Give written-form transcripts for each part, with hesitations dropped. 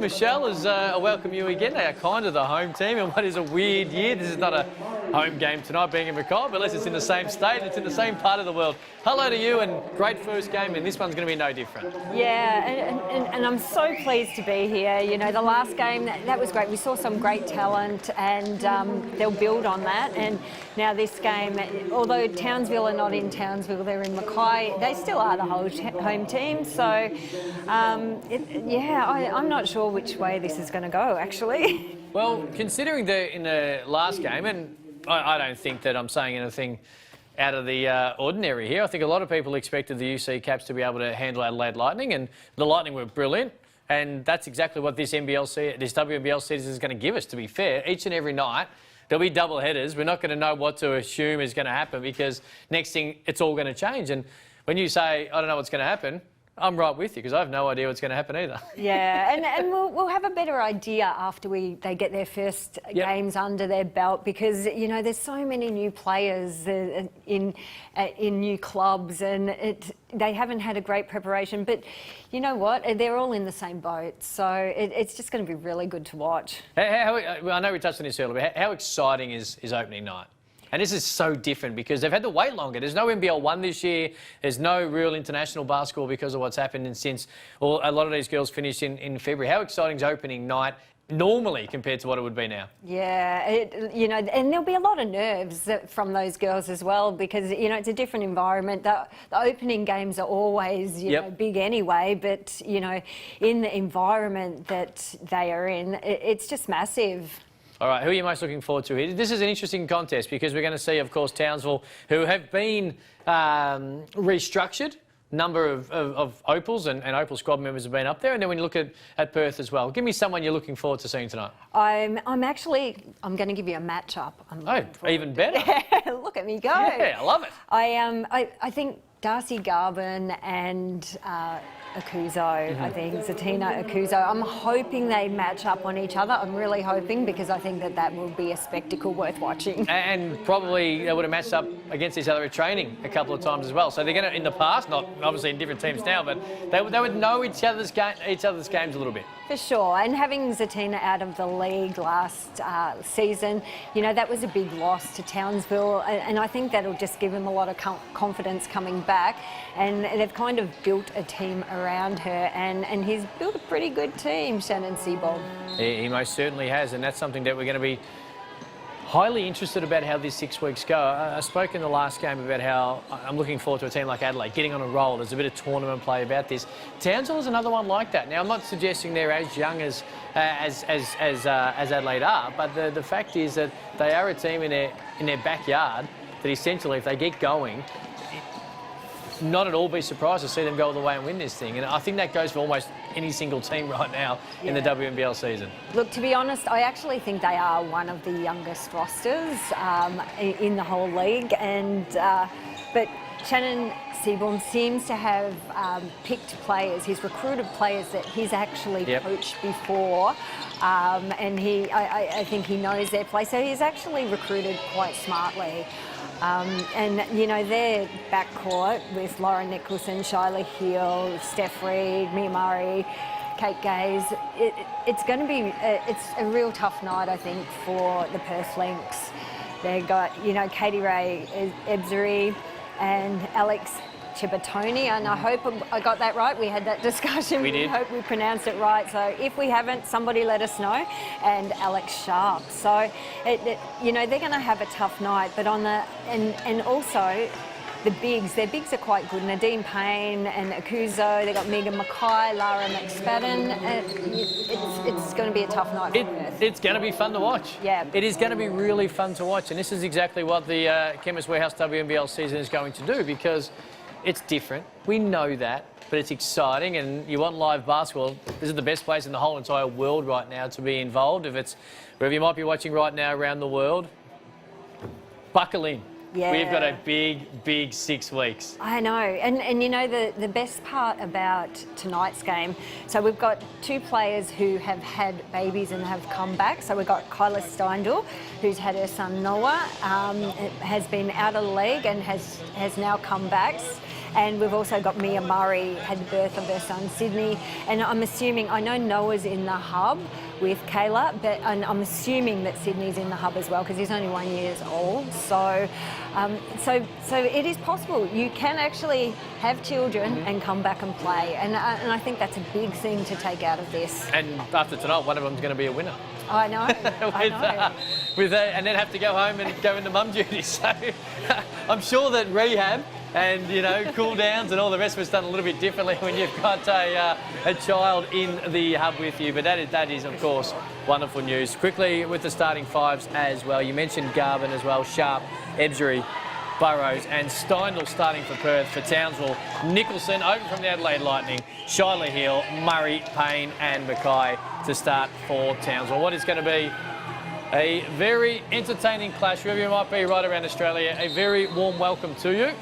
Michelle, as I welcome you again. They are kind of the home team in what is a weird year. This is not a home game tonight, being in Mackay, but at least it's in the same state, it's in the same part of the world. Hello to you, and great first game, and this one's going to be no different. Yeah, and I'm so pleased to be here. You know, the last game, that was great. We saw some great talent, and they'll build on that. And now this game, although Townsville are not in Townsville, they're in Mackay, they still are the home team. So, I'm not sure which way this is going to go, actually. Well, considering in the last game, and I don't think that I'm saying anything out of the ordinary here. I think a lot of people expected the UC Caps to be able to handle Adelaide Lightning, and the Lightning were brilliant. And that's exactly what this WNBL series is going to give us, to be fair. Each and every night, there'll be double headers. We're not going to know what to assume is going to happen, because next thing, it's all going to change. And when you say, I don't know what's going to happen, I'm right with you, because I have no idea what's going to happen either. Yeah, and we'll have a better idea after they get their first games under their belt, because, you know, there's so many new players in new clubs, and they haven't had a great preparation. But you know what? They're all in the same boat, so it's just going to be really good to watch. I know we touched on this earlier, but how exciting is opening night? And this is so different because they've had to wait longer. There's no NBL 1 this year. There's no real international basketball because of what's happened, and since a lot of these girls finished in February. How exciting is opening night normally compared to what it would be now? Yeah, you know, and there'll be a lot of nerves from those girls as well, because, you know, it's a different environment. The opening games are always, you know, big anyway, but, you know, in the environment that they are in, it's just massive. All right, who are you most looking forward to here? This is an interesting contest because we're going to see, of course, Townsville, who have been restructured. Number of Opals and Opal squad members have been up there, and then when you look at Perth as well, give me someone you're looking forward to seeing tonight. I'm going to give you a matchup. Oh, even better. Yeah, look at me go. Yeah, I love it. I think Darcy Garvin and Akuzo, I think, Zatina Akuzo. I'm hoping they match up on each other. I'm really hoping, because I think that will be a spectacle worth watching. And probably they would have matched up against each other at training a couple of times as well. So they're going to, in the past, not obviously in different teams now, but they would know each other's games a little bit. For sure, and having Zatina out of the league last season, you know, that was a big loss to Townsville, and I think that'll just give him a lot of confidence coming back. And they've kind of built a team around her, and he's built a pretty good team, Shannon Seabold. He most certainly has, and that's something that we're going to be highly interested about how these 6 weeks go. I spoke in the last game about how I'm looking forward to a team like Adelaide getting on a roll. There's a bit of tournament play about this. Townsville is another one like that. Now, I'm not suggesting they're as young as Adelaide are, but the fact is that they are a team in their backyard that essentially, if they get going, not at all be surprised to see them go all the way and win this thing. And I think that goes for almost any single team right now in the WNBL season. Look, to be honest, I actually think they are one of the youngest rosters in the whole league. And but Shannon Seabourn seems to have picked players. He's recruited players that he's actually coached before. And I think he knows their play. So he's actually recruited quite smartly. And, you know, their backcourt with Lauren Nicholson, Shyla Hill, Steph Reed, Mia Murray, Kate Gaze, it's going to be it's a real tough night, I think, for the Perth Lynx. They've got, you know, Katie Ray Ebzery and Alex Chibatoni, and I hope I got that right. We had that discussion. We did. Hope we pronounced it right. So if we haven't, somebody let us know. And Alex Sharp. So you know, they're going to have a tough night. But on the and also their bigs are quite good. Nadine Payne and Akuzo. They got Megan Mackay, Lara McSpadden. It's going to be a tough night for Perth. It's going to be fun to watch. Yeah. It is going to be really fun to watch, and this is exactly what the Chemist Warehouse WNBL season is going to do, because it's different. We know that, but it's exciting, and you want live basketball. This is the best place in the whole entire world right now to be involved. If it's wherever you might be watching right now around the world, buckle in. Yeah. We've got a big 6 weeks. I know, and you know, the best part about tonight's game, so we've got 2 players who have had babies and have come back. So we've got Kyla Steindl, who's had her son Noah, has been out of the league and has now come back. And we've also got Mia Murray, had the birth of her son Sydney. And I'm assuming, I know Noah's in the hub with Kayla, and I'm assuming that Sydney's in the hub as well because he's only 1 year old. So it is possible. You can actually have children and come back and play. And I think that's a big thing to take out of this. And after tonight, one of them's going to be a winner. I know. I know. And then have to go home and go into mum duties. So I'm sure that rehab and, you know, cool downs and all the rest of it's done a little bit differently when you've got a child in the hub with you. But that is, of course, wonderful news. Quickly with the starting fives as well. You mentioned Garvin as well, Sharp, Ebsbury, Burrows and Steindl starting for Perth. For Townsville, Nicholson over from the Adelaide Lightning, Shiloh Hill, Murray, Payne and Mackay to start for Townsville. What is going to be a very entertaining clash, wherever you might be right around Australia. A very warm welcome to you.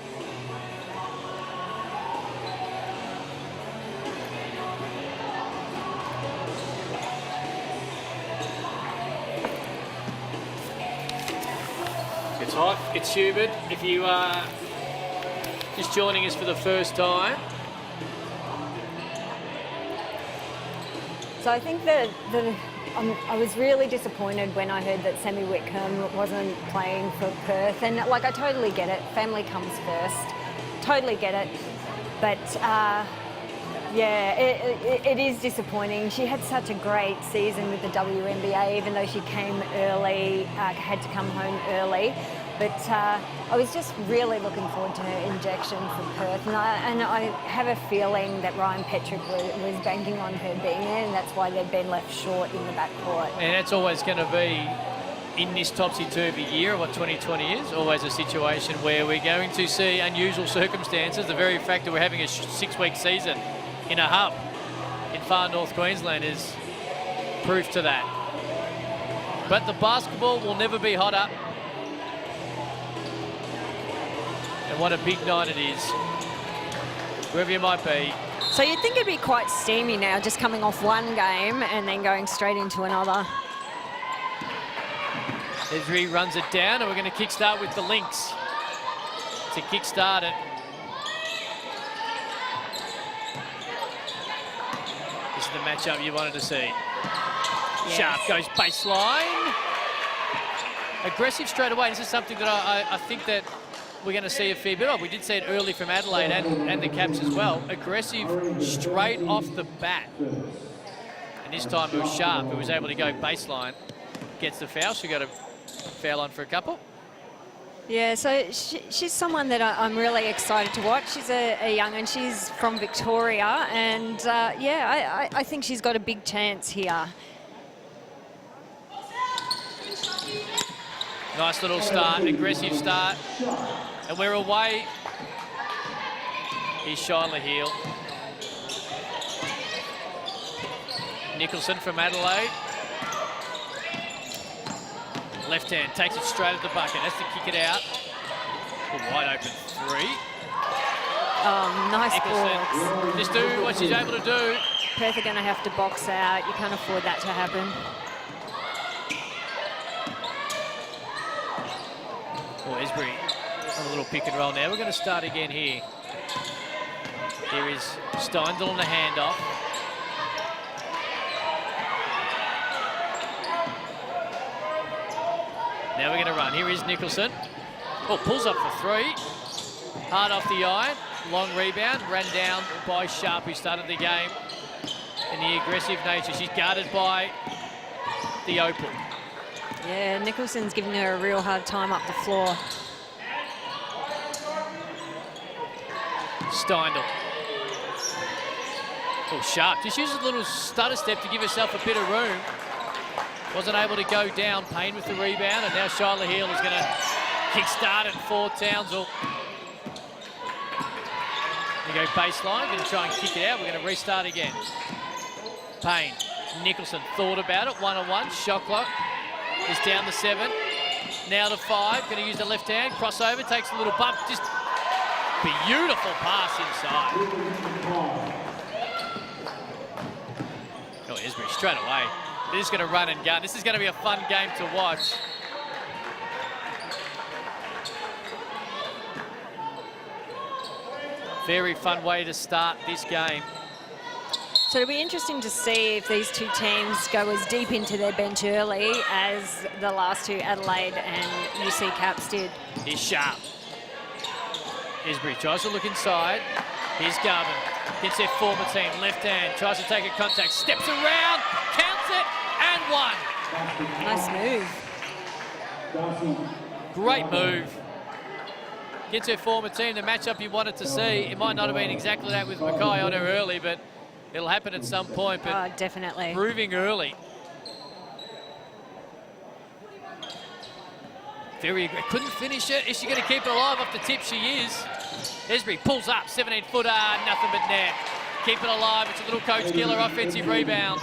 It's hot, it's humid. If you are just joining us for the first time. So I think that I was really disappointed when I heard that Sammy Whitcomb wasn't playing for Perth. And like, I totally get it. Family comes first. Totally get it. But yeah, it is disappointing. She had such a great season with the WNBA, even though she came early, had to come home early. But I was just really looking forward to her injection for Perth. And I have a feeling that Ryan Petrick was banking on her being there, and that's why they've been left short in the backcourt. And that's always going to be, in this topsy-turvy year of what 2020 is, always a situation where we're going to see unusual circumstances. The very fact that we're having a 6-week season in a hub in far north Queensland is proof to that. But the basketball will never be hotter. And what a big night it is, wherever you might be. So you'd think it'd be quite steamy now, just coming off one game and then going straight into another. Ezri runs it down, and we're going to kickstart with the Lynx to kickstart it. This is the matchup you wanted to see. Yes. Sharp goes baseline. Aggressive straight away. This is something that I think that we're going to see a fair bit of. We did see it early from Adelaide and the Caps as well. Aggressive straight off the bat. And this time it was Sharp who was able to go baseline. Gets the foul. She got a foul on for a couple. Yeah, so she's someone that I'm really excited to watch. She's a young and she's from Victoria. And yeah, I think she's got a big chance here. Nice little start, aggressive start. And we're away. Here's Shiloh Hill. Nicholson from Adelaide. Left hand, takes it straight at the bucket. Has to kick it out. A wide open three. Oh, nice ball. Just do what she's able to do. Perth are going to have to box out. You can't afford that to happen. Oh, Esbury on a little pick and roll now. We're going to start again here. Here is Steindl on the handoff. Now we're going to run. Here is Nicholson. Oh, pulls up for three. Hard off the iron. Long rebound. Ran down by Sharp, who started the game in the aggressive nature. She's guarded by the Opal. Yeah, Nicholson's giving her a real hard time up the floor. Steindl. Oh, Sharp. Just uses a little stutter step to give herself a bit of room. Wasn't able to go down. Payne with the rebound, and now Shiloh Hill is going to kick-start it for Townsville. We go baseline, going to try and kick it out. We're going to restart again. Payne. Nicholson thought about it. One-on-one. Shot clock is down to 7. Now to 5. Going to use the left hand. Crossover. Takes a little bump. Just beautiful pass inside. Oh, Esbury straight away. They're just going to run and gun. This is going to be a fun game to watch. Very fun way to start this game. So it'll be interesting to see if these two teams go as deep into their bench early as the last two, Adelaide and UC Caps, did. Here's Sharp. Isbury tries to look inside. Here's Garvin. Gets their former team. Left hand. Tries to take a contact. Steps around. Counts it. And one. Nice move. Great move. Gets her former team the matchup you wanted to see. It might not have been exactly that with Mackay on her early, but it'll happen at some point. But definitely. Proving early. Very aggressive. Couldn't finish it. Is she going to keep it alive off the tip? She is. Esbury pulls up. 17-footer. Nothing but net. Keep it alive. It's a little Coach Giller offensive rebound.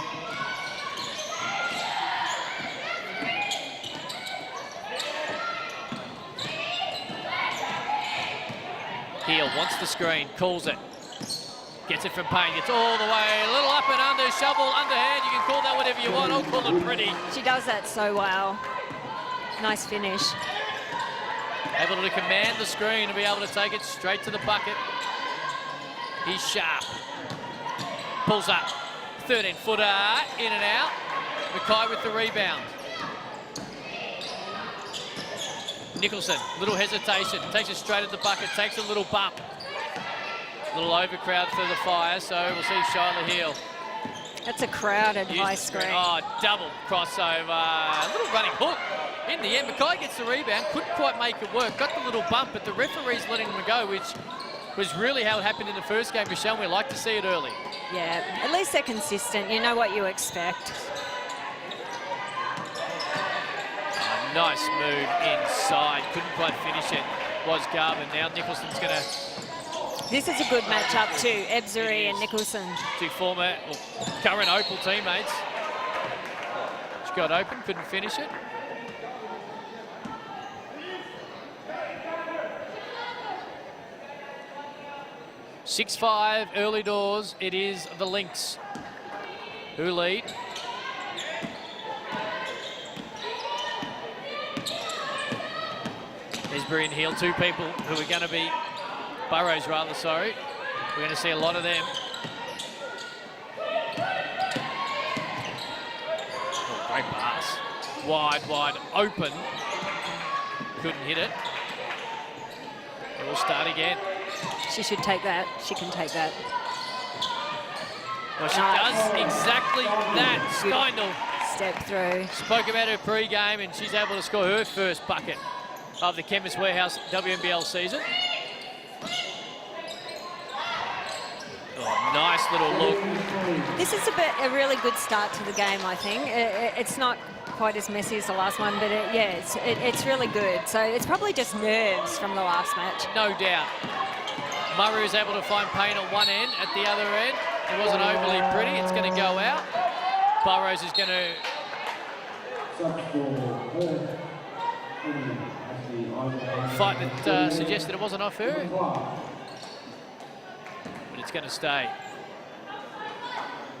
Heel wants the screen, calls it. Gets it from Payne, gets all the way. A little up and under, shovel, underhand. You can call that whatever you want. I'll call it pretty. She does that so well. Nice finish. Able to command the screen and be able to take it straight to the bucket. He's Sharp. Pulls up. 13-footer, in and out. Mackay with the rebound. Nicholson, little hesitation, takes it straight at the bucket, takes a little bump. Little overcrowd for the Fire, so we'll see Shyla Hill. That's a crowded high screen. Oh, double crossover. A little running hook. In the end, Mackay gets the rebound, couldn't quite make it work, got the little bump, but the referee's letting them go, which was really how it happened in the first game, Michelle. We like to see it early. Yeah, at least they're consistent. You know what you expect. Nice move inside. Couldn't quite finish it. Was Garvin. Now Nicholson's going to... This is a good matchup too, Ebzery and Nicholson. Two former, current Opal teammates. She got open, couldn't finish it. (6-5) early doors. It is the Lynx who lead. Esbury and Heel, two people who are going to be, Burrows rather, sorry. We're going to see a lot of them. Oh, great pass. Wide open. Couldn't hit it. We'll start again. She should take that. She can take that. Well, she does exactly that. Steindl. Step through. Spoke about her pre-game and she's able to score her first bucket of the Chemist Warehouse WNBL season. Oh, nice little look. This is a really good start to the game, I think. It's not quite as messy as the last one, but it's really good. So it's probably just nerves from the last match. No doubt. Murray is able to find Payne at one end. At the other end, it wasn't overly pretty. It's going to go out. Burrows is going to... fight that suggested it wasn't off her. But it's going to stay.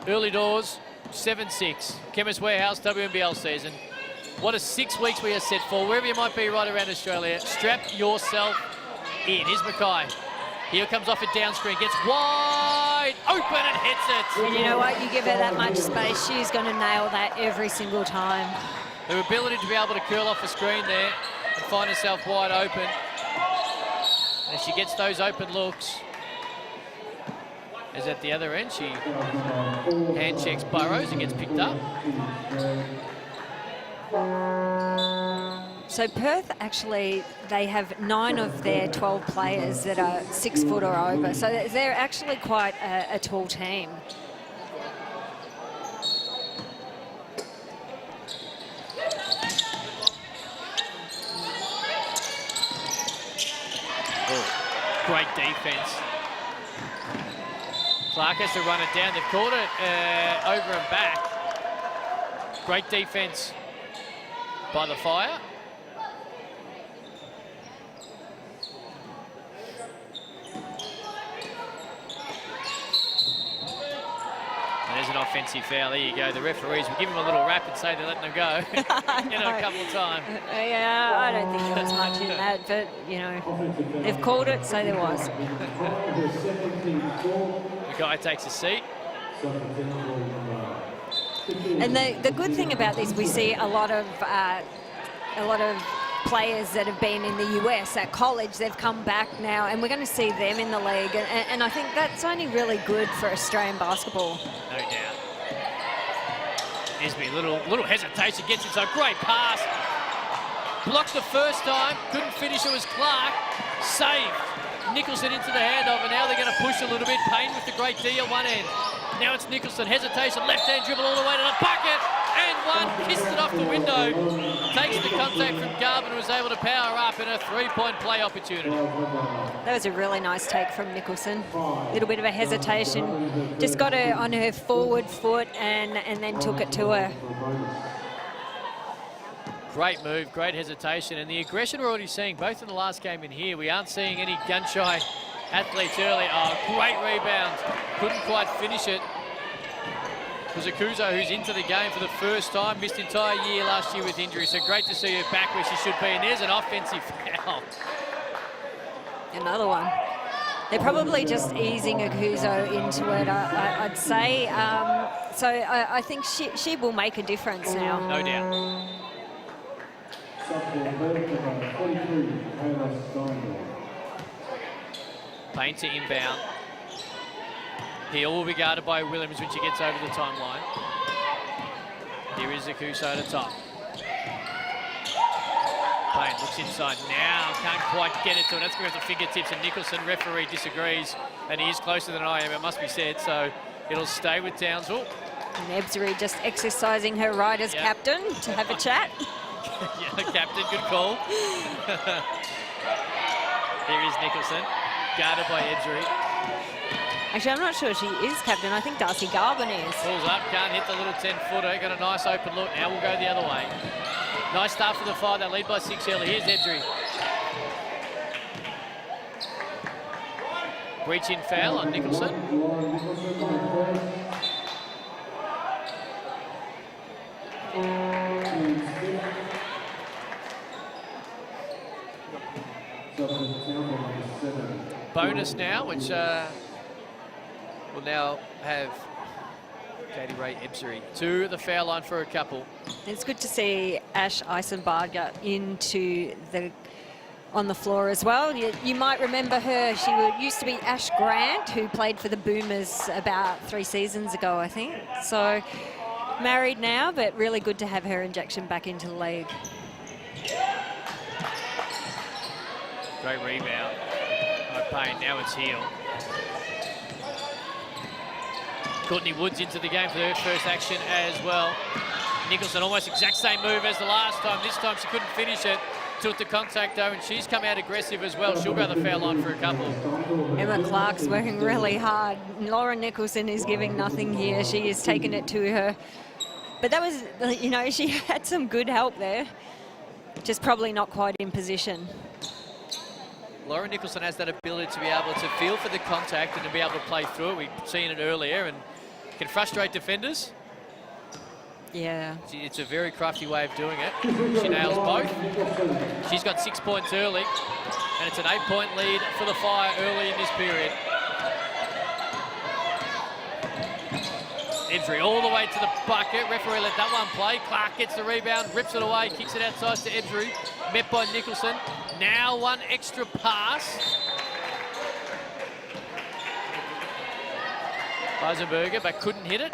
Early doors, 7-6. Chemist Warehouse WNBL season. What a 6 weeks we are set for. Wherever you might be right around Australia, strap yourself in. Here's Mackay. Here comes off a down screen, gets wide open and hits it. And you know what? You give her that much space, she's going to nail that every single time. Her ability to be able to curl off the screen there and find herself wide open. And if she gets those open looks, as at the other end, she hand checks Burrows and gets picked up. So Perth, actually, they have 9 of their 12 players that are 6 foot or over. So they're actually quite a tall team. Oh, great defense. Clark has to run it down. They've caught it over and back. Great defense by the Fire. There's an offensive foul. There you go. The referees will give him a little rap and say they're letting him go a couple of times. Yeah, I don't think there was much in that, but, you know, they've called it, so there was. Mackay takes a seat. And the good thing about this, we see a lot of players that have been in the US at college. They've come back now, and we're going to see them in the league. And I think that's only really good for Australian basketball. No doubt. Isby, little hesitation, gets inside. Great pass. Blocked the first time, couldn't finish. It was Clark. Saved. Nicholson into the handoff, and now they're going to push a little bit. Payne with the great D at one end. Now it's Nicholson, hesitation, left-hand dribble all the way to the bucket, and one, kissed it off the window. Takes the contact from Garvin, who was able to power up in a three-point play opportunity. That was a really nice take from Nicholson. A little bit of a hesitation, just got her on her forward foot and then took it to her. Great move, great hesitation, and the aggression we're already seeing, both in the last game and here. We aren't seeing any gun-shy athletes early. Oh, great rebound. Couldn't quite finish it. It was Akuzo, who's into the game for the first time, missed entire year last year with injury, so great to see her back where she should be, and there's an offensive foul. Another one. They're probably just easing Akuzo into it, I'd say. So I think she will make a difference now. No doubt. Payne to inbound. Heel will be guarded by Williams when she gets over the timeline. Here is Akuso at the top. Payne looks inside now, can't quite get it to it. That's going to the fingertips, and Nicholson, referee, disagrees, and he is closer than I am, it must be said, so it'll stay with Townsville. And Ebsary just exercising her right as captain to have a chat. Yeah, captain, good call. Here is Nicholson, guarded by Ebsary. Actually, I'm not sure she is captain. I think Darcy Garvin is. Pulls up, can't hit the little 10-footer. Got a nice open look. Now we'll go the other way. Nice start for the Fire. They lead by 6 early. Here's Ebsary. Reach-in foul on Nicholson. Bonus now, which will now have Katie Ray Ebsary to the foul line for a couple. It's good to see Ash Eisenbarger on the floor as well. You might remember her. She used to be Ash Grant, who played for the Boomers about 3 seasons ago, I think. So married now, but really good to have her injection back into the league. Great rebound by Payne. Now it's Heel. Courtney Woods into the game for her first action as well. Nicholson, almost exact same move as the last time. This time she couldn't finish it. Took the contact though, and she's come out aggressive as well. She'll go the foul line for a couple. Emma Clark's working really hard. Lauren Nicholson is giving nothing here. She is taking it to her. But that was, you know, she had some good help there. Just probably not quite in position. Lauren Nicholson has that ability to be able to feel for the contact and to be able to play through it. We've seen it earlier and can frustrate defenders. Yeah. It's a very crafty way of doing it. She nails both. She's got 6 points early, and it's an 8-point lead for the Fire early in this period. Ebsary all the way to the bucket. Referee let that one play. Clark gets the rebound, rips it away, kicks it outside to Ebsary. Met by Nicholson. Now one extra pass. Eisenberger, but couldn't hit it.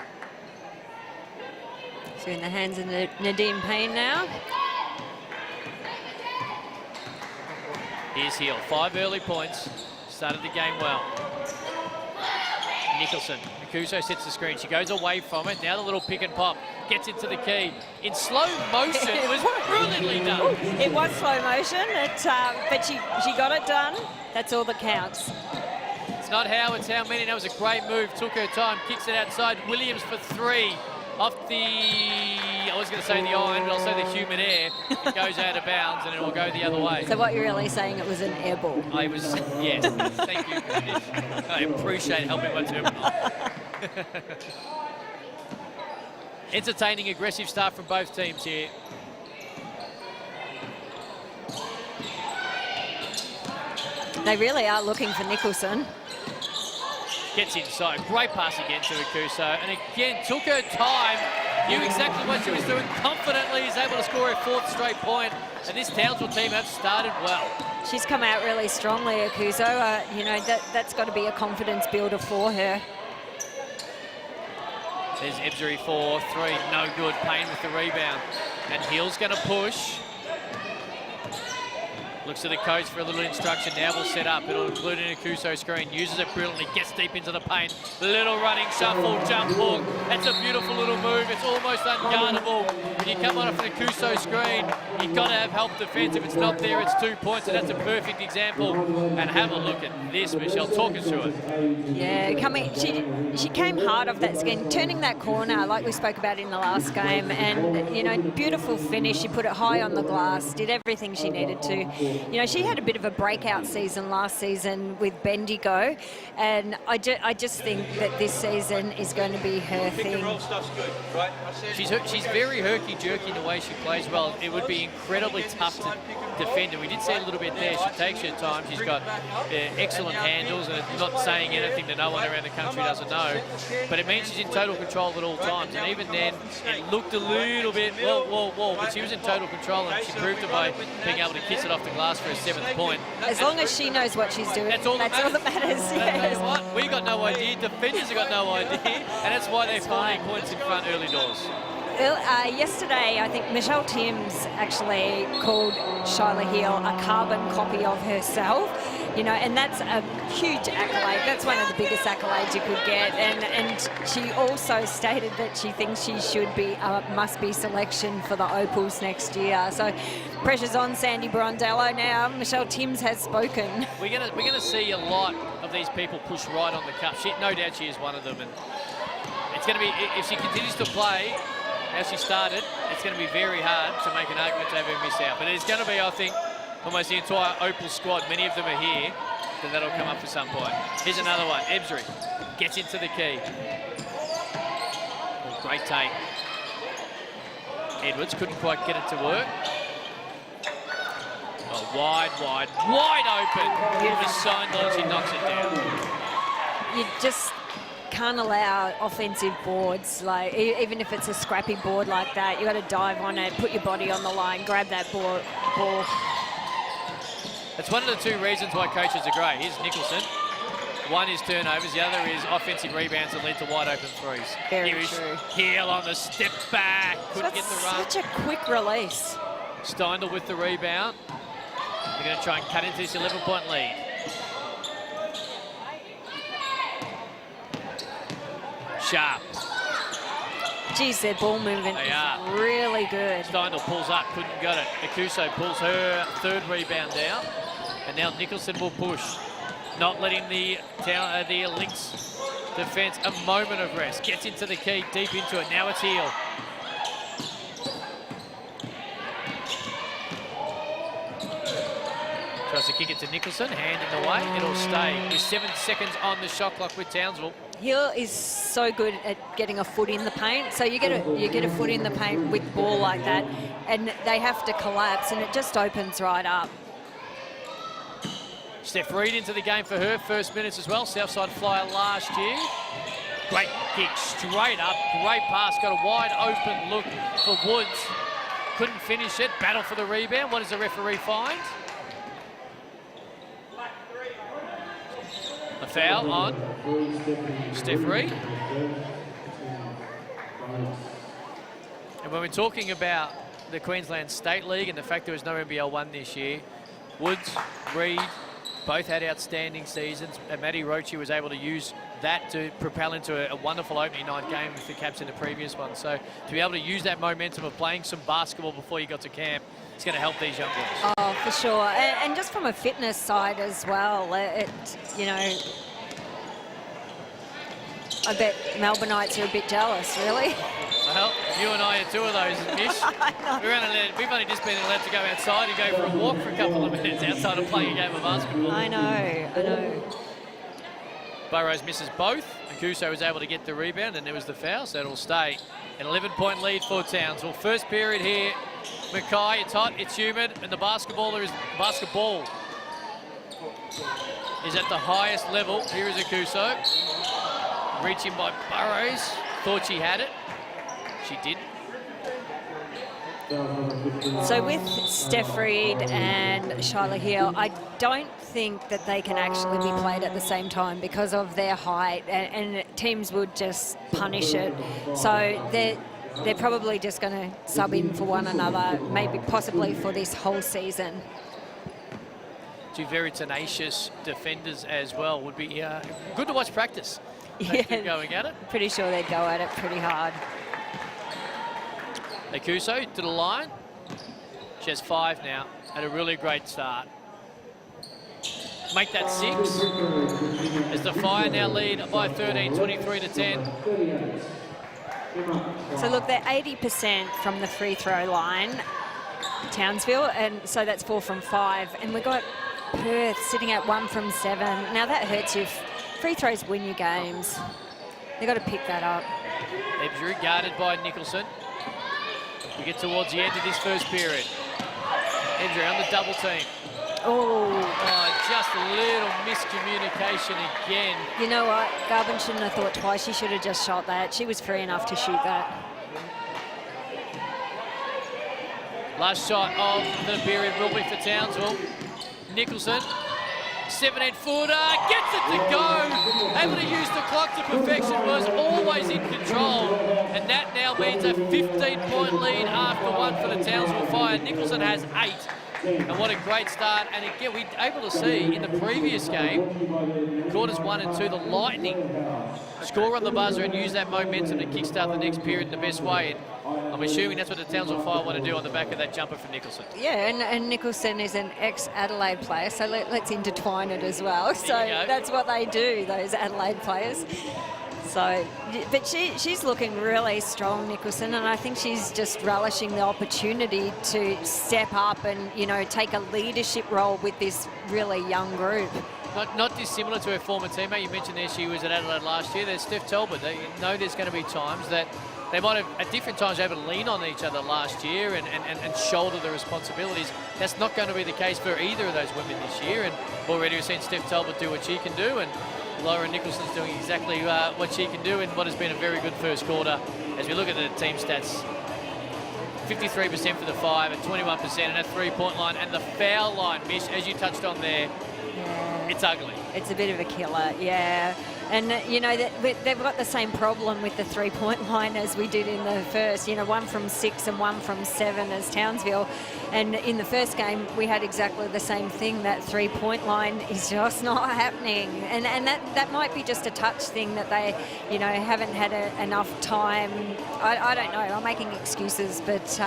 So in the hands of Nadine Payne now. Here's Heel. 5 early points. Started the game well. Nicholson. Akuso sets the screen. She goes away from it. Now the little pick and pop. Gets into the key. In slow motion. It was brilliantly done. It was slow motion, but she got it done. That's all that counts. It's not how, it's how many. That was a great move. Took her time. Kicks it outside. Williams for 3. Off the, I was going to say the iron, but I'll say the human air. It goes out of bounds and it will go the other way. So what you're really saying, it was an air ball? I was, yes. Thank you. I appreciate helping my terminology. Entertaining, aggressive start from both teams here. They really are looking for Nicholson. Gets inside. Great pass again to Akuso. And again, took her time. Knew exactly what she was doing. Confidently is able to score her 4th straight point. And this Townsville team have started well. She's come out really strongly, Akuso. You know, that's got to be a confidence builder for her. There's Ebzery for 3. No good. Payne with the rebound. And Hill's going to push. Looks to the coach for a little instruction. Now we'll set up. It'll include an Akuso screen. Uses it brilliantly. Gets deep into the paint. Little running shuffle, jump hook. That's a beautiful little move. It's almost unguardable. When you come on off an Akuso screen, you've got to have help defense. If it's not there, it's 2 points. And that's a perfect example. And have a look at this, Michelle. Talk us through it. Yeah, she came hard off that skin, turning that corner like we spoke about in the last game. And, you know, beautiful finish. She put it high on the glass, did everything she needed to. You know, she had a bit of a breakout season last season with Bendigo, and I just think that this season is going to be her thing. She's very herky-jerky in the way she plays well. It would be incredibly tough to defend her. We did see a little bit there. She takes her time. She's got excellent handles, and it's not saying anything that no one around the country doesn't know. But it means she's in total control at all times. And even then, it looked a little bit, whoa, but she was in total control, and she proved it by being able to kiss it off the glass for a 7th point. As long as she knows what she's doing, that's all that matters. Yes. What? We got no idea. Defenders have got no idea, and that's why they're 14 points in front early doors. Yesterday, I think Michelle Timms actually called Shyla Heal a carbon copy of herself, you know, and that's a huge accolade. That's one of the biggest accolades you could get. And she also stated that she thinks she should be must be selection for the Opals next year. So pressure's on Sandy Brondello now. Michelle Timms has spoken. We're gonna see a lot of these people push right on the cup. No doubt she is one of them, and it's gonna be, if she continues to play as she started, it's going to be very hard to make an argument to have her miss out. But it's going to be, I think, almost the entire Opal squad. Many of them are here, then that'll come up at some point. Here's another one. Ebzery gets into the key. Oh, great take. Edwards couldn't quite get it to work. Oh, wide open. Miss Seindel, she knocks it down. You just can't allow offensive boards, like even if it's a scrappy board like that, you got to dive on it, put your body on the line, grab that ball. That's one of the 2 reasons why coaches are great. Here's Nicholson. One is turnovers, the other is offensive rebounds that lead to wide open threes. Very Here true. is Heel on the step back. Couldn't get the run. Such a quick release. Steindl with the rebound. They're going to try and cut into this 11-point lead. Sharp. Geez, their ball movement is really good. Steindl pulls up, couldn't get it. Akuso pulls her 3rd rebound down. And now Nicholson will push. Not letting the Lynx defense a moment of rest. Gets into the key, deep into it. Now it's Heel. Tries to kick it to Nicholson, hand in the way. It'll stay with 7 seconds on the shot clock with Townsville. Hill is so good at getting a foot in the paint. So you get a foot in the paint with the ball like that, and they have to collapse, and it just opens right up. Steph Reid into the game for her first minutes as well. Southside Flyer last year. Great kick straight up. Great pass. Got a wide open look for Woods. Couldn't finish it. Battle for the rebound. What does the referee find? A foul on Steph Reid. And when we're talking about the Queensland State League and the fact there was no NBL 1 this year, Woods, Reid, both had outstanding seasons, and Maddie Roche was able to use that to propel into a wonderful opening night game with the Caps in the previous one. So to be able to use that momentum of playing some basketball before you got to camp, it's going to help these young girls. Oh, for sure. And just from a fitness side as well, you know, I bet Melbourneites are a bit jealous, really. Well, you and I are 2 of those, Mish. We've only just been allowed to go outside and go for a walk for a couple of minutes outside of playing a game of basketball. I know. Burrows misses both. Akuso was able to get the rebound, and there was the foul, so it'll stay An 11-point lead for Townsville. First period here. Mackay, it's hot, it's humid, and the basketball is at the highest level. Here is Akuso. Reaching by Burrows. Thought she had it. She didn't. So with Steph Reed and Shyla Hill, I don't think that they can actually be played at the same time because of their height, and teams would just punish it. So they're probably just going to sub in for one another, maybe possibly for this whole season. Two very tenacious defenders as well. Would be good to watch practice. Yeah, going at it. Pretty sure they'd go at it pretty hard. Akuso to the line. She has 5 now. Had a really great start. Make that 6. As the Fire now lead by 13, 23 to 10. So look, they're 80% from the free throw line, Townsville, and so that's 4 from 5. And we've got Perth sitting at 1 from 7. Now that hurts you. Free throws win you games. They've got to pick that up. Ebdrew guarded by Nicholson. We get towards the end of this first period. Ebdrew on the double team. Oh, just a little miscommunication again. You know what? Garvin shouldn't have thought twice. She should have just shot that. She was free enough to shoot that. Last shot of the period will be for Townsville. Nicholson, 17-footer, gets it to go. Able to use the clock to perfection, was always in control. And that now means a 15-point lead after 1 for the Townsville Fire. Nicholson has 8. And what a great start. And again, we're able to see in the previous game, quarters 1 and 2, the Lightning score on the buzzer and use that momentum to kickstart the next period in the best way. And I'm assuming that's what the Townsville Fire want to do on the back of that jumper from Nicholson. Yeah, and Nicholson is an ex-Adelaide player, so let's intertwine it as well. So that's what they do, those Adelaide players. So, but she's looking really strong, Nicholson, and I think she's just relishing the opportunity to step up and, you know, take a leadership role with this really young group. Not dissimilar to her former teammate. You mentioned there she was at Adelaide last year. There's Steph Talbot. They know there's going to be times that they might have, at different times, able to lean on each other last year and shoulder the responsibilities. That's not going to be the case for either of those women this year. And already we've seen Steph Talbot do what she can do, and Laura Nicholson's doing exactly what she can do in what has been a very good first quarter. As we look at the team stats, 53% for the 5 and 21%, and a 3-point line and the foul line, Mish, as you touched on there, it's ugly. It's a bit of a killer, yeah. And, you know, they've got the same problem with the 3-point line as we did in the first. You know, 1 from 6 and 1 from 7 as Townsville. And in the first game, we had exactly the same thing. That 3-point line is just not happening. And that might be just a touch thing that they, you know, haven't had enough time. I don't know. I'm making excuses, but...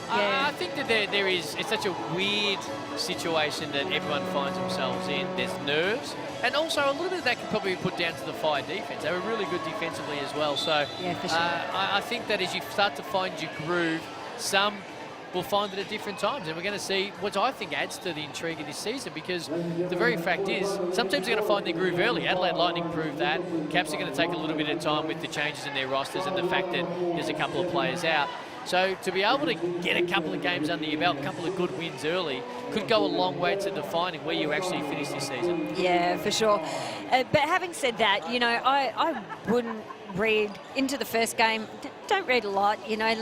I think that there is, it's such a weird situation that everyone finds themselves in. There's nerves, and also a little bit of that can probably be put down to the Fire defense. They were really good defensively as well. So yeah, for sure. I think that as you start to find your groove, some will find it at different times, and we're going to see what I think adds to the intrigue of this season, because the very fact is some teams are going to find their groove early. Adelaide Lightning proved that. Caps are going to take a little bit of time with the changes in their rosters and the fact that there's a couple of players out. So to be able to get a couple of games under your belt, a couple of good wins early, could go a long way to defining where you actually finish this season. Yeah, for sure. But having said that, you know, I wouldn't read into the first game. Don't read a lot, you know.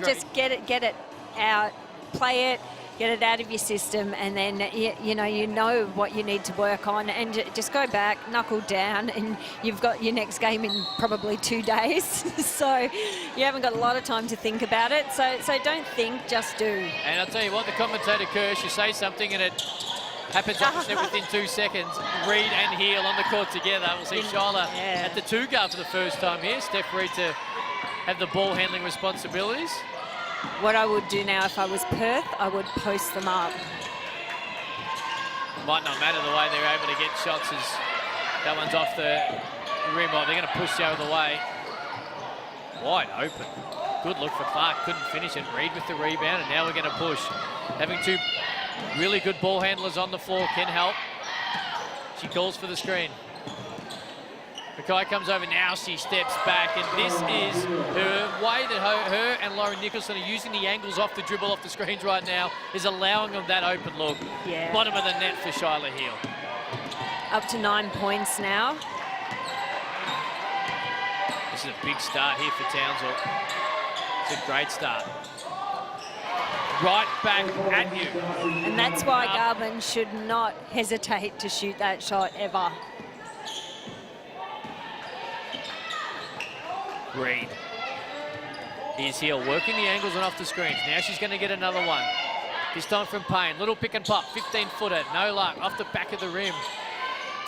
Just get it out, play it, get it out of your system, and then you know what you need to work on, and just go back, knuckle down, and you've got your next game in probably 2 days. So you haven't got a lot of time to think about it. So don't think, just do. And I'll tell you what, the commentator Kirsch, you say something and it happens opposite within 2 seconds. Reed and Heel on the court together. We'll see Shyla at the 2 guard for the first time here. Steph Reed to have the ball handling responsibilities. What I would do now if I was Perth, I would post them up. Might not matter the way they're able to get shots as that one's off the rim. They're going to push the other way. Wide open. Good look for Clark. Couldn't finish it. Reed with the rebound, and now we're going to push. Having 2 really good ball handlers on the floor can help. She calls for the screen. Mackay comes over, now she steps back, and this is her way that her and Lauren Nicholson are using the angles off the dribble, off the screens right now, is allowing them that open look. Yeah. Bottom of the net for Shyla Hill. Up to 9 points now. This is a big start here for Townsville. It's a great start. Right back at you. And that's why Garvin should not hesitate to shoot that shot ever. Reed. Here's Hill working the angles and off the screens. Now she's going to get another one. This time from Payne. Little pick and pop. 15-footer. No luck. Off the back of the rim.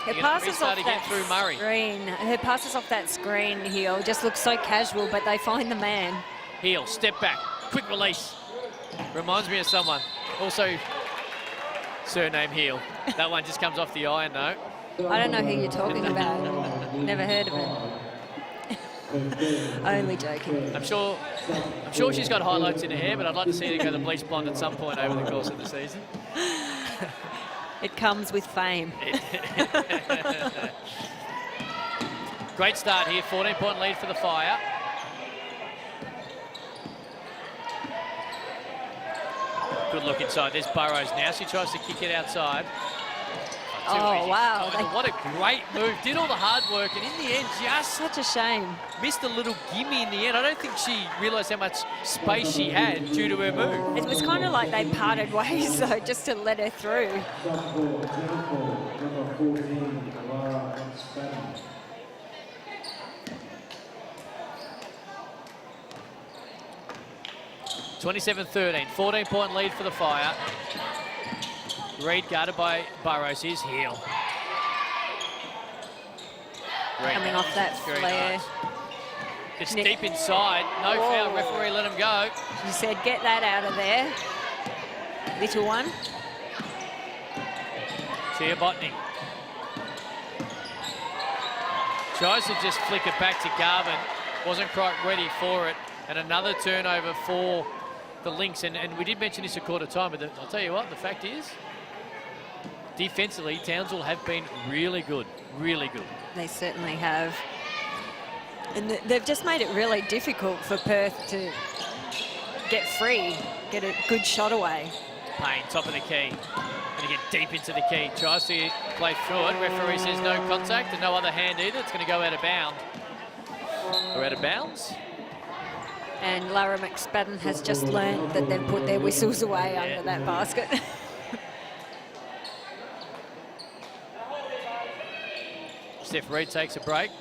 Her passes off again that through Murray. screen. Her passes off that screen, Hill, just looks so casual, but they find the man. Hill, step back. Quick release. Reminds me of someone. Also, surname Hill. That one just comes off the iron, though. I don't know who you're talking about. Never heard of it. Only joking. I'm sure she's got highlights in her hair, but I'd like to see her go to bleach blonde at some point over the course of the season. It comes with fame. Great start here, 14-point lead for the Fire. Good look inside. There's Burrows now. She tries to kick it outside. Oh, wow. What a great move. Did all the hard work, and in the end, just Such a shame. missed a little gimme in the end. I don't think she realised how much space she had due to her move. It was kind of like they parted ways, though, just to let her through. Number 14, 27-13, 14-point lead for the Fire. Reed guarded by Burrows. Here's Hill. Coming off that flare. Nice. It's deep inside. No foul. Referee let him go. You said, get that out of there. Little one. Tia Botany. Tries to just flick it back to Garvin. Wasn't quite ready for it. And another turnover for the Lynx. And we did mention this a quarter time, but I'll tell you what, the fact is, defensively, Townsville have been really good. Really good. They certainly have. And they've just made it really difficult for Perth to get free, get a good shot away. Payne, top of the key. Going to get deep into the key. Tries to play through it. Referee says no contact and no other hand either. It's going to go out of bounds. Or out of bounds. And Lara McSpadden has just learned that they've put their whistles away under that basket. Steph Reed takes a break.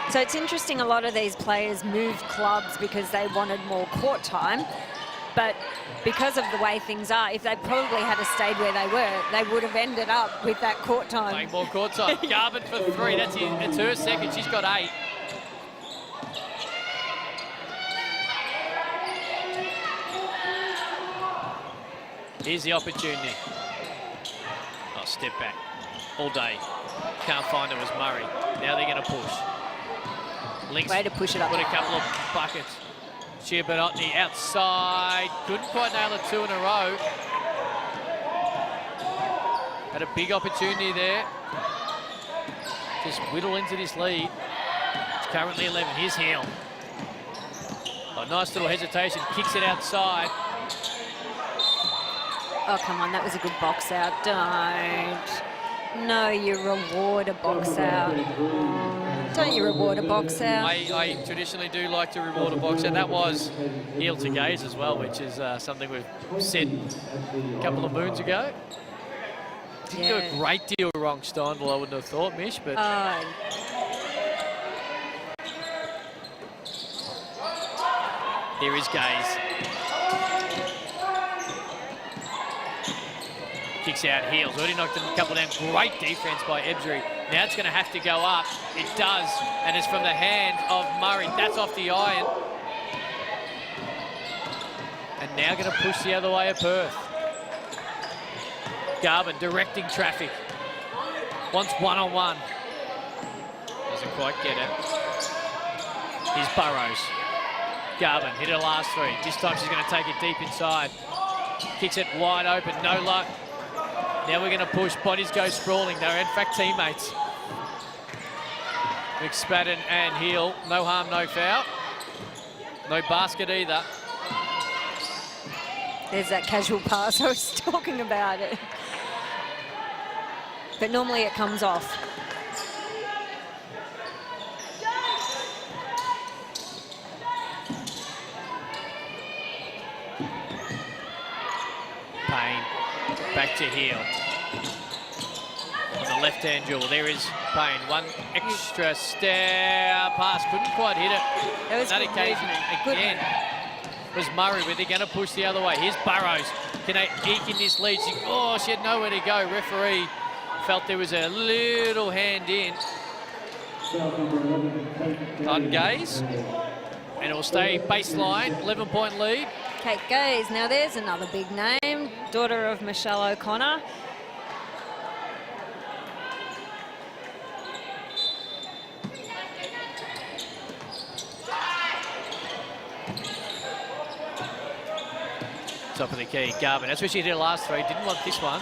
So it's interesting, a lot of these players moved clubs because they wanted more court time. But because of the way things are, if they probably had stayed where they were, they would have ended up with that court time. Playing more court time. Garvin for 3. It's her second. She's got 8. Here's the opportunity. Oh, step back. All day. Can't find it, was Murray. Now they're going to push. Lynx Way to push it up. put a couple of buckets. Shea Benotny outside. Couldn't quite nail it 2 in a row. Had a big opportunity there. Just whittle into this lead. It's currently 11. Here's Hill. A nice little hesitation. Kicks it outside. Oh, come on, that was a good box out. Don't. No, you reward a box out. Don't you reward a box out? I traditionally do like to reward a box out. That was heel to gaze as well, which is something we've said a couple of moons ago. Didn't do a great deal wrong, Steinville, I wouldn't have thought, Mish, but... Here is Gaze. Kicks out Heels. Already knocked a couple down. Great defense by Ebsbury. Now it's going to have to go up. It does. And it's from the hand of Murray. That's off the iron. And now going to push the other way at Perth. Garvin directing traffic. Wants one-on-one. Doesn't quite get it. Here's Burrows. Garvin hit her last 3. This time she's going to take it deep inside. Kicks it wide open. No luck. Now we're going to push. Bodies go sprawling. They're in fact teammates. McSpadden and Heel. No harm, no foul. No basket either. There's that casual pass I was talking about it. But normally it comes off. Payne, back to Heel. On the left-hand duel, there is Payne. One extra step pass, couldn't quite hit it. That was that good occasion movement. again was Murray, but they're going to push the other way. Here's Burrows. Can they eke in this lead? She had nowhere to go. Referee felt there was a little hand in on Gaze. And it will stay baseline, 11-point lead. Kate Gaze, now there's another big name, daughter of Michelle O'Connor. Top of the key, Garvin. That's where she did her last three. Didn't want this one.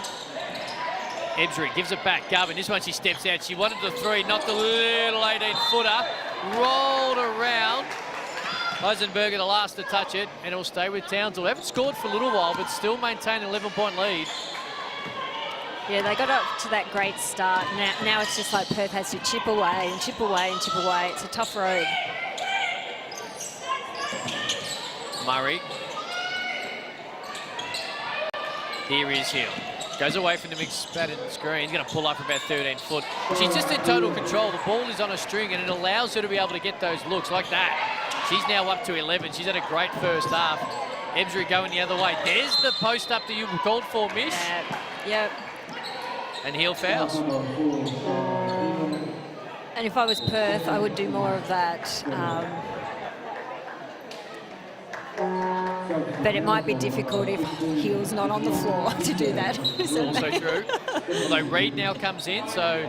Ebsbury gives it back. Garvin, this one she steps out. She wanted the three, not the little 18-footer. Rolled around. Eisenberger the last to touch it, and it'll stay with Townsville. Haven't scored for a little while, but still maintain an 11-point lead. Yeah, they got up to that great start. Now it's just like Perth has to chip away and chip away and chip away. It's a tough road. Murray. Here is Hill. Goes away from the McSpadden screen. He's going to pull up about 13 foot. She's just in total control. The ball is on a string, and it allows her to be able to get those looks like that. She's now up to 11. She's had a great first half. Ebsbury going the other way. There's the post up that you called for, Mish. Yep. And Hill fouls. And if I was Perth, I would do more of that. But it might be difficult if Hill's not on the floor to do that. Also true. Although Reid now comes in, so...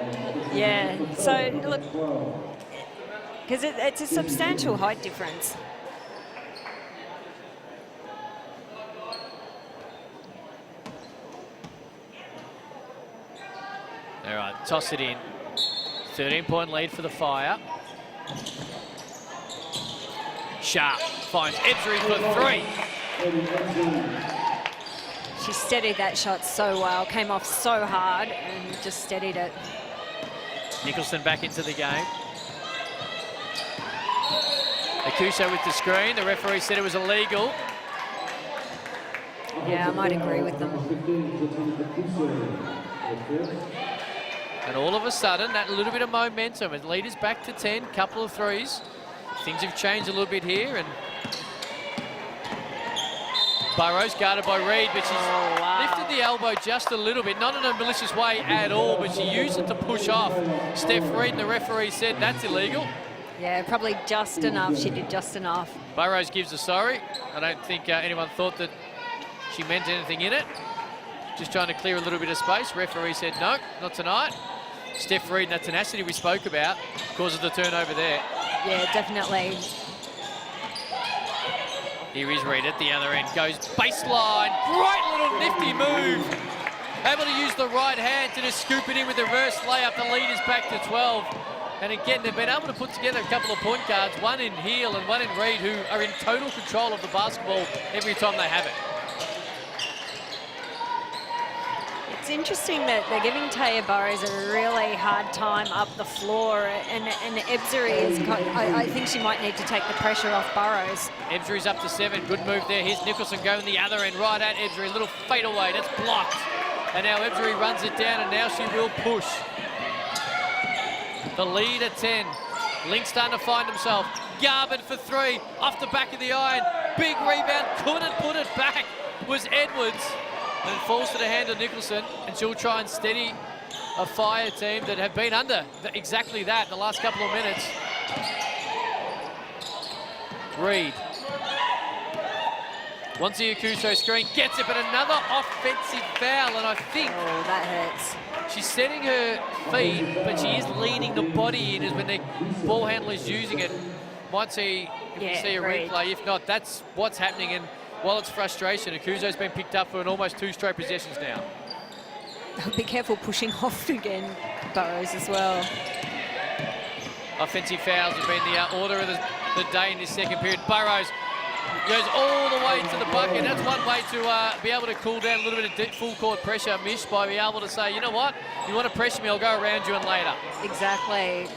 Yeah, so look, because it's a substantial height difference. All right, toss it in. 13-point lead for the Fire. Sharp finds Ebsbury for three. She steadied that shot so well, came off so hard and just steadied it. Nicholson back into the game. Akuso with the screen. The referee said it was illegal. Yeah, I might agree with them. And all of a sudden, that little bit of momentum, and lead is back to 10, couple of threes. Things have changed a little bit here, and Burrows guarded by Reid, but she's lifted the elbow just a little bit, not in a malicious way at all, but she used it to push off Steph Reid, and the referee said that's illegal. Yeah, probably just enough. She did just enough. Burrows gives a sorry. I don't think anyone thought that she meant anything in it. Just trying to clear a little bit of space. Referee said no, not tonight. Steph Reid and that tenacity we spoke about causes the turnover there. Yeah, definitely. Here is Reid at the other end. Goes baseline. Great little nifty move. Able to use the right hand to just scoop it in with the reverse layup. The lead is back to 12. And again, they've been able to put together a couple of point guards, one in Heel and one in Reid, who are in total control of the basketball every time they have it. It's interesting that they're giving Taya Burrows a really hard time up the floor, and Ebsbury is, I think she might need to take the pressure off Burrows. Ebsbury's up to 7. Good move there. Here's Nicholson going the other end, right at Ebsbury. A little fade away. That's blocked. And now Ebsbury runs it down, and now she will push. The lead at 10. Lynx starting to find himself. Garvin for 3. Off the back of the iron. Big rebound. Couldn't put it back. Was Edwards. And it falls to the hand of Nicholson, and she'll try and steady a Fire team that have been under exactly that in the last couple of minutes. Reid. Wants the Akuso screen, gets it, but another offensive foul, and I think... Oh, that hurts. She's setting her feet, but she is leaning the body in as when the ball handler's using it. Might see if we see a replay. If not, that's what's happening. And while it's frustration, Akuso's been picked up for almost 2 straight possessions now. Be careful pushing off again, Burrows as well. Offensive fouls have been the order of the day in this second period. Burrows goes all the way to the bucket. That's one way to be able to cool down a little bit of full court pressure, Mish, by being able to say, you know what, you want to pressure me, I'll go around you and later. Exactly.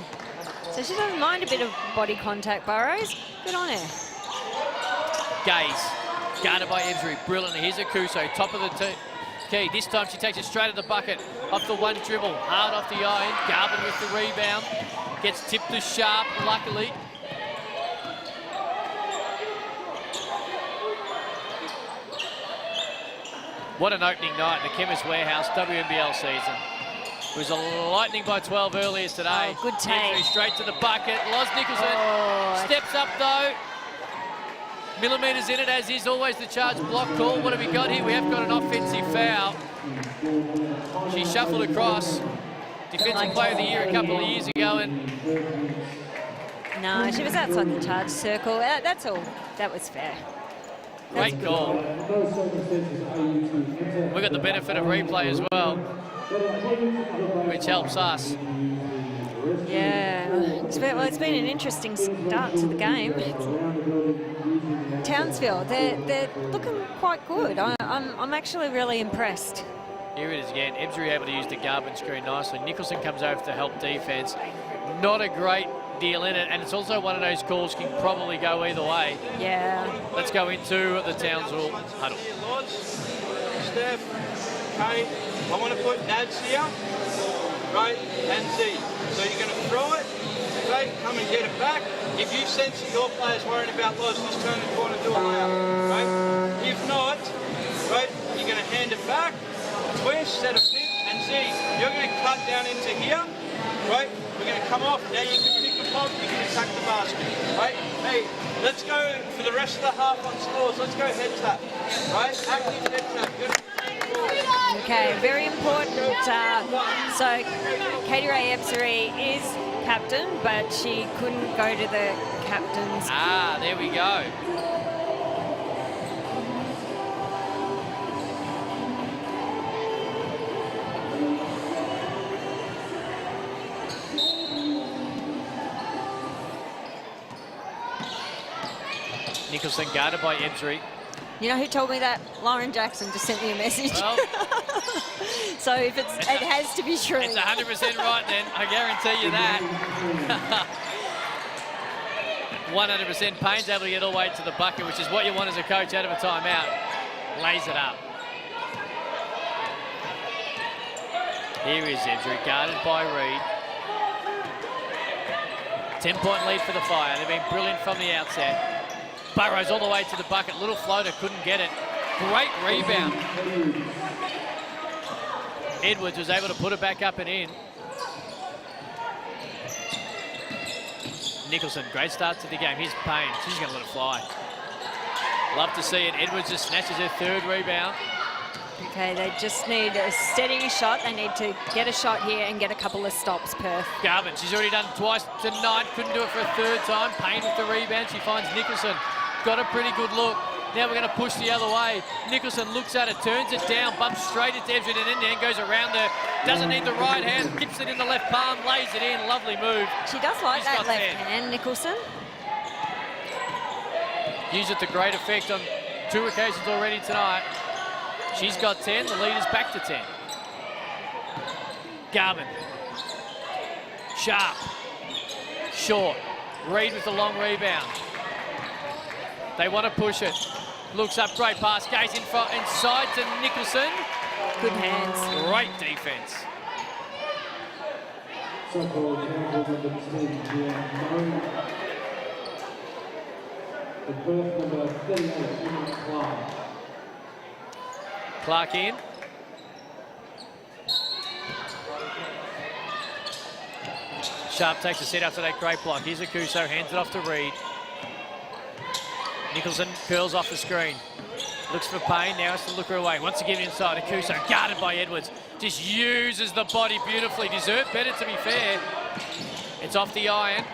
So she doesn't mind a bit of body contact, Burrows. Good on her. Gaze, guarded by Ebsbury, brilliantly. Here's Akuso, top of the key. This time she takes it straight at the bucket, off the one dribble, hard off the iron. Garvin with the rebound, gets tipped to Sharp, luckily. What an opening night in the Chemist Warehouse WNBL season. It was a Lightning by 12 earlier today. Oh, good take. Straight to the bucket. Loz Nicholson steps up though. Millimetres in it, as is always the charge block call. What have we got here? We have got an offensive foul. She shuffled across. Defensive Player of the Year a couple of years ago, and no, she was outside the charge circle. That's all. That was fair. Great call. We got the benefit of replay as well, which helps us. Yeah, it's been an interesting start to the game. Townsville, they're looking quite good. I'm actually really impressed. Here it is again. Ebsbury able to use the Garvin screen nicely. Nicholson comes over to help defence. Not a great deal in it, and it's also one of those calls can probably go either way. Yeah. Let's go into the Townsville huddle. Steph, okay, I want to put Nads here, right, and Z. So you're going to throw it, okay, come and get it back. If you sense that your player's worrying about Loz, just turn the corner, do a layup, right? If not, right, you're going to hand it back, twist, set a fit, and Z. You're going to cut down into here, right? We're going to come off. Now you can pick the pop, you can attack the basket, right? Hey, let's go for the rest of the half on scores. Let's go head tap, right? Active head tap. Good. Okay, very important. So Katie Ray Ebsbury is captain, but she couldn't go to the captain's. Ah, there we go. Nicholson guarded by Ebsbury. You know who told me that? Lauren Jackson just sent me a message. Well, so if it has to be true. It's 100% right then, I guarantee you that. 100% Payne's able to get all the way to the bucket, which is what you want as a coach out of a timeout. Lays it up. Here is Ebsbury, guarded by Reed. 10-point lead for the Fire. They've been brilliant from the outset. Burrows all the way to the bucket. Little floater, couldn't get it. Great rebound. Edwards was able to put it back up and in. Nicholson, great start to the game. Here's Payne. She's going to let it fly. Love to see it. Edwards just snatches her third rebound. Okay, they just need a steady shot. They need to get a shot here and get a couple of stops, Perth. Garvin, she's already done twice tonight. Couldn't do it for a third time. Payne with the rebound. She finds Nicholson. Got a pretty good look. Now we're going to push the other way. Nicholson looks at it, turns it down, bumps straight into Ebsbury and then goes around her. Doesn't need the right hand, dips it in the left palm, lays it in. Lovely move. She does like She's that got left 10. hand, Nicholson. Used it to great effect on 2 occasions already tonight. She's got 10, the lead is back to 10. Garvin. Sharp. Short. Reed with the long rebound. They want to push it. Looks up, great pass. Gaze in front, inside to Nicholson. Good hands. Great defence. Clark in. Sharp takes a set after that great block. Here's Akuso, hands it off to Reed. Nicholson curls off the screen. Looks for Payne, now has to look her away. Wants to get inside. Akuso, guarded by Edwards. Just uses the body beautifully. Deserved better, to be fair. It's off the iron.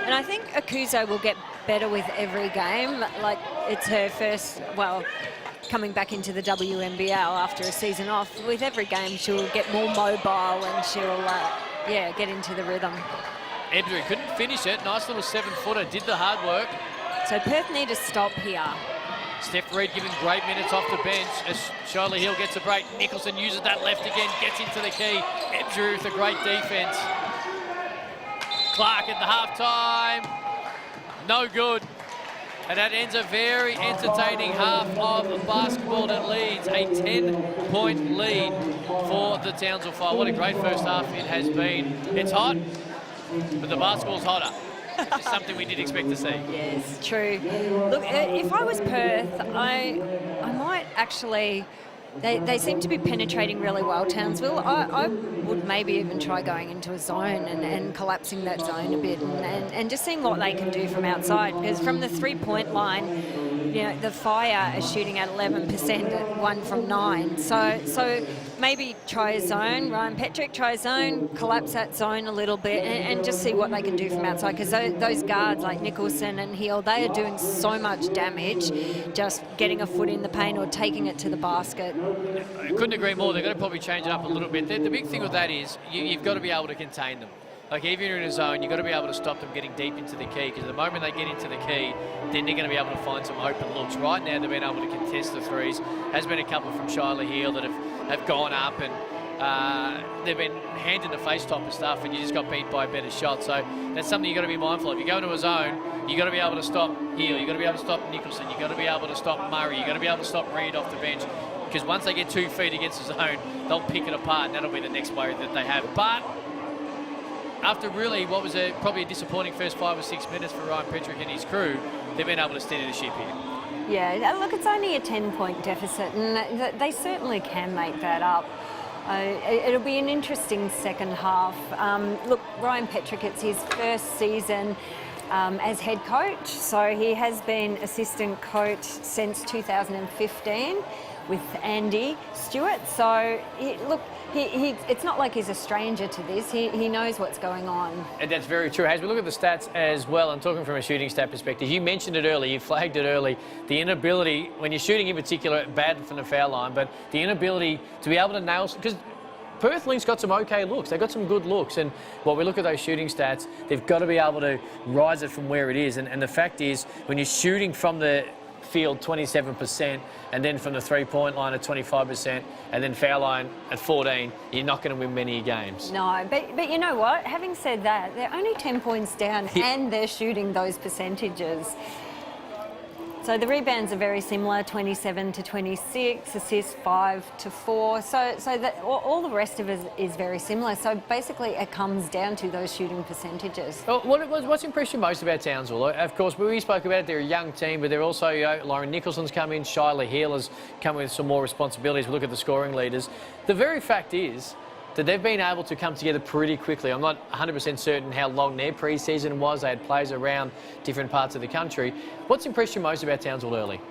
And I think Akuso will get better with every game. Like, it's her first, well, coming back into the WNBL after a season off. With every game, she'll get more mobile and she'll, yeah, get into the rhythm. Ebdru couldn't finish it. Nice little 7-footer, did the hard work. So Perth need to stop here. Steph Reid giving great minutes off the bench as Shiloh Hill gets a break. Nicholson uses that left again, gets into the key. Ebdru with a great defence. Clark at the half-time. No good. And that ends a very entertaining half of basketball that leads a 10-point lead for the Townsville Fire. What a great first half it has been. It's hot, but the basketball's hotter. It's something we did expect to see. Yes, true. Look, if I was Perth, I might actually... They seem to be penetrating really well, Townsville. I would maybe even try going into a zone and collapsing that zone a bit and just seeing what they can do from outside. Because from the three-point line, you know, the Fire is shooting at 11% at 1 from 9. So maybe try a zone. Ryan Petrick, try a zone, collapse that zone a little bit and just see what they can do from outside. Because those guards like Nicholson and Hill, they are doing so much damage just getting a foot in the paint or taking it to the basket. I couldn't agree more. They've got to probably change it up a little bit. The big thing with that is you've got to be able to contain them. Like, even in a zone, you've got to be able to stop them getting deep into the key, because the moment they get into the key, then they're going to be able to find some open looks. Right now, they've been able to contest the threes. Has been a couple from Shiloh Hill that have gone up, and they've been handed the face top and stuff, and you just got beat by a better shot. So that's something you've got to be mindful of. You go into a zone, you've got to be able to stop Hill, you've got to be able to stop Nicholson, you've got to be able to stop Murray, you've got to be able to stop Reid off the bench. Because once they get 2 feet against the zone, they'll pick it apart, and that'll be the next worry that they have. But after really what was probably a disappointing first 5 or 6 minutes for Ryan Petrick and his crew, they've been able to steady the ship here. Yeah, look, it's only a 10-point deficit, and they certainly can make that up. It'll be an interesting second half. Look, Ryan Petrick, it's his first season as head coach, so he has been assistant coach since 2015 with Andy Stewart. So, it's not like he's a stranger to this. He knows what's going on. And that's very true. As we look at the stats as well, and talking from a shooting stat perspective, you mentioned it early, you flagged it early, the inability, when you're shooting in particular, bad from the foul line, but the inability to be able to nail, because Perth Lynx got some okay looks. They've got some good looks. And while we look at those shooting stats, they've got to be able to rise it from where it is. And the fact is, when you're shooting from the field 27% and then from the three-point line at 25% and then foul line at 14, you're not going to win many games. No, but you know what? Having said that, they're only 10 points down and they're shooting those percentages. So the rebounds are very similar, 27 to 26, assists 5 to 4. So that all the rest of it is very similar. So basically it comes down to those shooting percentages. Well, what's impressed you most about Townsville? Of course, we spoke about it, they're a young team, but they're also, Lauren Nicholson's come in, Shiloh Hill has come with some more responsibilities. We look at the scoring leaders. The very fact is that they've been able to come together pretty quickly. I'm not 100% certain how long their pre-season was. They had players around different parts of the country. What's impressed you most about Townsville early?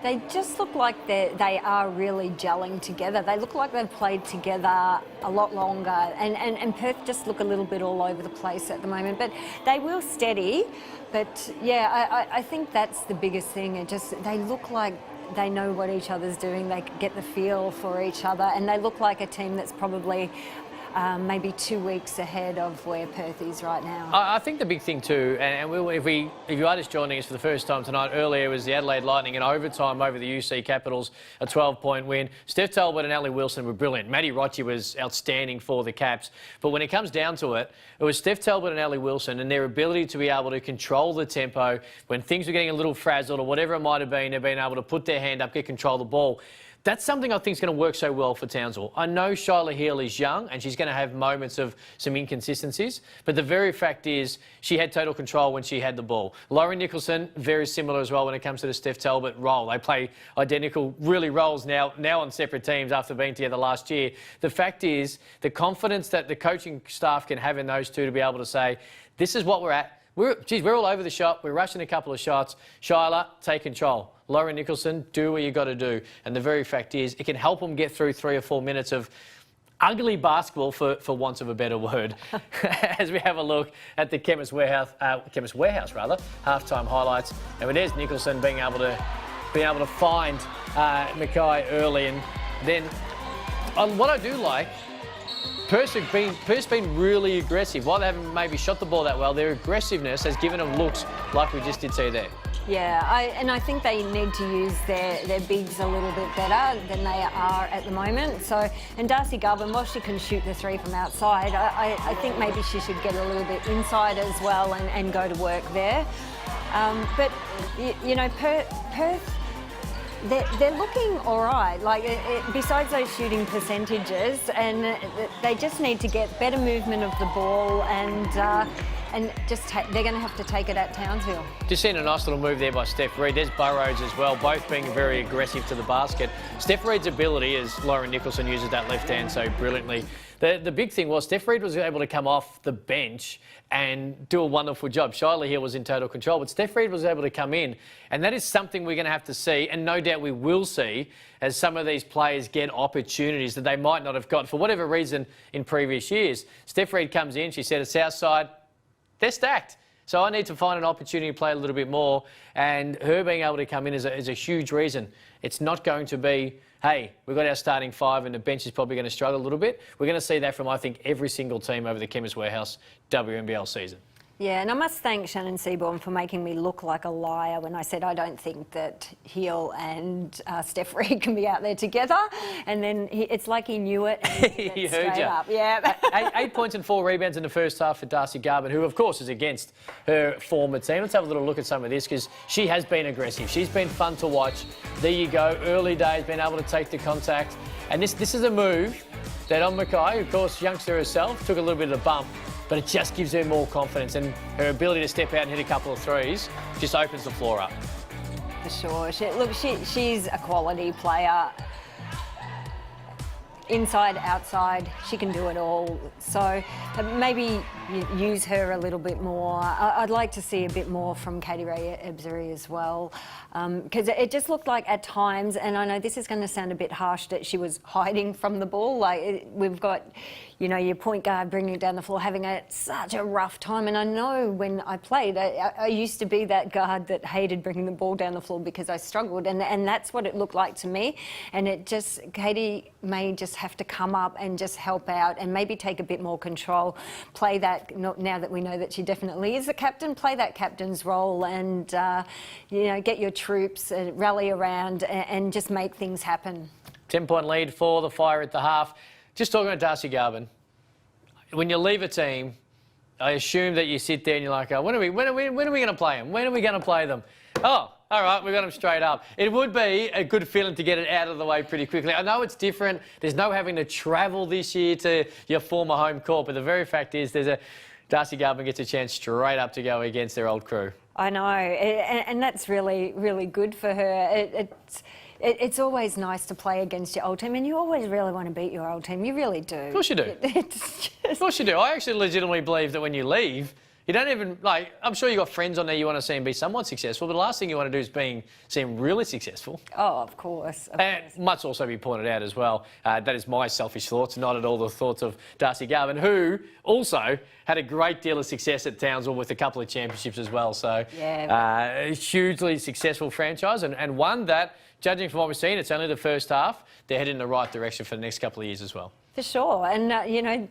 They just look like they are really gelling together. They look like they've played together a lot longer. And Perth just look a little bit all over the place at the moment. But they will steady. But, yeah, I think that's the biggest thing. They look like they know what each other's doing. They get the feel for each other. And they look like a team that's probably maybe 2 weeks ahead of where Perth is right now. I think the big thing too, and if you are just joining us for the first time tonight, earlier was the Adelaide Lightning in overtime over the UC Capitals, a 12-point win. Steph Talbot and Ali Wilson were brilliant. Matty Rocci was outstanding for the Caps. But when it comes down to it, it was Steph Talbot and Ali Wilson and their ability to be able to control the tempo when things were getting a little frazzled or whatever it might have been, they've been able to put their hand up, get control of the ball. That's something I think is going to work so well for Townsville. I know Shiloh Hill is young and she's going to have moments of some inconsistencies, but the very fact is she had total control when she had the ball. Lauren Nicholson, very similar as well when it comes to the Steph Talbot role. They play identical, really, roles now on separate teams after being together last year. The fact is the confidence that the coaching staff can have in those two to be able to say, this is what we're at. We're all over the shop. We're rushing a couple of shots. Shiloh, take control. Lauren Nicholson, do what you got to do. And the very fact is, it can help them get through 3 or 4 minutes of ugly basketball, for want of a better word, as we have a look at the Chemist Warehouse halftime highlights. And there's Nicholson being able to find Mackay early, and then what I do like Perth's been really aggressive. While they haven't maybe shot the ball that well, their aggressiveness has given them looks like we just did see there. Yeah, I think they need to use their bigs a little bit better than they are at the moment. So, and Darcy Garvin, while she can shoot the three from outside, I think maybe she should get a little bit inside as well and go to work there. But, you know, Perth, they're looking all right. Like, besides those shooting percentages, and they just need to get better movement of the ball and just they're going to have to take it at Townsville. Just seen a nice little move there by Steph Reid. There's Burrows as well, both being very aggressive to the basket. Steph Reid's ability, as Lauren Nicholson uses that left hand so brilliantly, the big thing was Steph Reid was able to come off the bench and do a wonderful job. Shiley here was in total control, but Steph Reid was able to come in, and that is something we're going to have to see, and no doubt we will see as some of these players get opportunities that they might not have got for whatever reason in previous years. Steph Reid comes in, she said at Southside, they're stacked. So I need to find an opportunity to play a little bit more, and her being able to come in is a huge reason. It's not going to be, hey, we've got our starting five and the bench is probably going to struggle a little bit. We're going to see that from, I think, every single team over the Chemist Warehouse WNBL season. Yeah, and I must thank Shannon Seaborn for making me look like a liar when I said I don't think that Heel and Steph Reid can be out there together. And then it's like he knew it. And he heard you. Up. Yeah. 8 points and 4 rebounds in the first half for Darcy Garvin, who, of course, is against her former team. Let's have a little look at some of this because she has been aggressive. She's been fun to watch. There you go. Early days, been able to take the contact. And this is a move that on Mackay, of course, youngster herself, took a little bit of a bump. But it just gives her more confidence, and her ability to step out and hit a couple of threes just opens the floor up. For sure. She's a quality player. Inside, outside, she can do it all. So maybe use her a little bit more. I'd like to see a bit more from Katie Ray Ebzery as well. Because it just looked like at times, and I know this is going to sound a bit harsh, that she was hiding from the ball. We've got, you know, your point guard bringing it down the floor, having such a rough time. And I know when I played, I used to be that guard that hated bringing the ball down the floor because I struggled. And that's what it looked like to me. And Katie may just have to come up and just help out and maybe take a bit more control, play that, now that we know that she definitely is the captain, play that captain's role and, you know, get your troops, rally around and just make things happen. 10-point lead for the Fire at the half. Just talking about Darcy Garvin, when you leave a team, I assume that you sit there and you're like, oh, when are we going to play them? When are we going to play them? Oh, all right, we got them straight up. It would be a good feeling to get it out of the way pretty quickly. I know it's different. There's no having to travel this year to your former home court, but the very fact is Darcy Garvin gets a chance straight up to go against their old crew. I know, and that's really, really good for her. It's always nice to play against your old team, and you always really want to beat your old team. You really do. Of course you do. Of course you do. I actually legitimately believe that when you leave, you don't even, like, I'm sure you've got friends on there you want to see them be somewhat successful, but the last thing you want to do is see them really successful. Oh, of course. And must also be pointed out as well, that is my selfish thoughts, not at all the thoughts of Darcy Garvin, who also had a great deal of success at Townsville with a couple of championships as well. So, a hugely successful franchise and one that, judging from what we've seen, it's only the first half. They're heading in the right direction for the next couple of years as well. For sure. And, you know,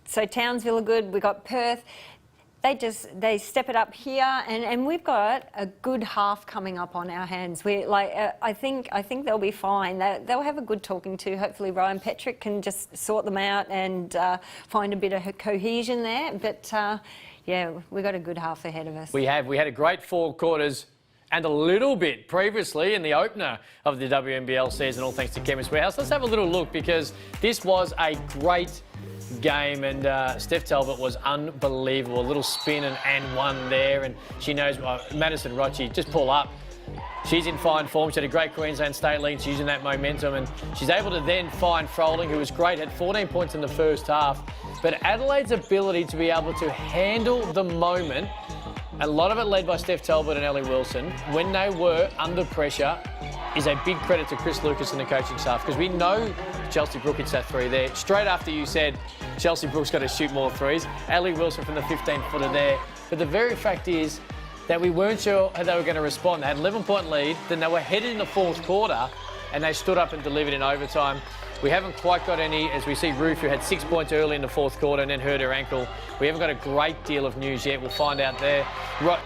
so Townsville are good. We've got Perth. They step it up here, and we've got a good half coming up on our hands. I think they'll be fine. They'll have a good talking to. Hopefully Ryan Petrick can just sort them out and find a bit of cohesion there. But yeah, we've got a good half ahead of us. We had a great 4 quarters. And a little bit previously in the opener of the WNBL season, all thanks to Chemist Warehouse. Let's have a little look because this was a great game and Steph Talbot was unbelievable. A little spin and one there, and she knows Madison Rochi, just pull up. She's in fine form. She had a great Queensland State lead. She's using that momentum and she's able to then find Froling, who was great, had 14 points in the first half. But Adelaide's ability to be able to handle the moment, a lot of it led by Steph Talbot and Ellie Wilson, when they were under pressure, is a big credit to Chris Lucas and the coaching staff because we know Chelsea Brook hits that 3 there. Straight after you said Chelsea Brook's got to shoot more threes, Ellie Wilson from the 15-footer there. But the very fact is that we weren't sure how they were going to respond. They had an 11-point lead, then they were headed in the 4th quarter and they stood up and delivered in overtime. We haven't quite got any, as we see Ruth, who had 6 points early in the fourth quarter and then hurt her ankle. We haven't got a great deal of news yet. We'll find out there.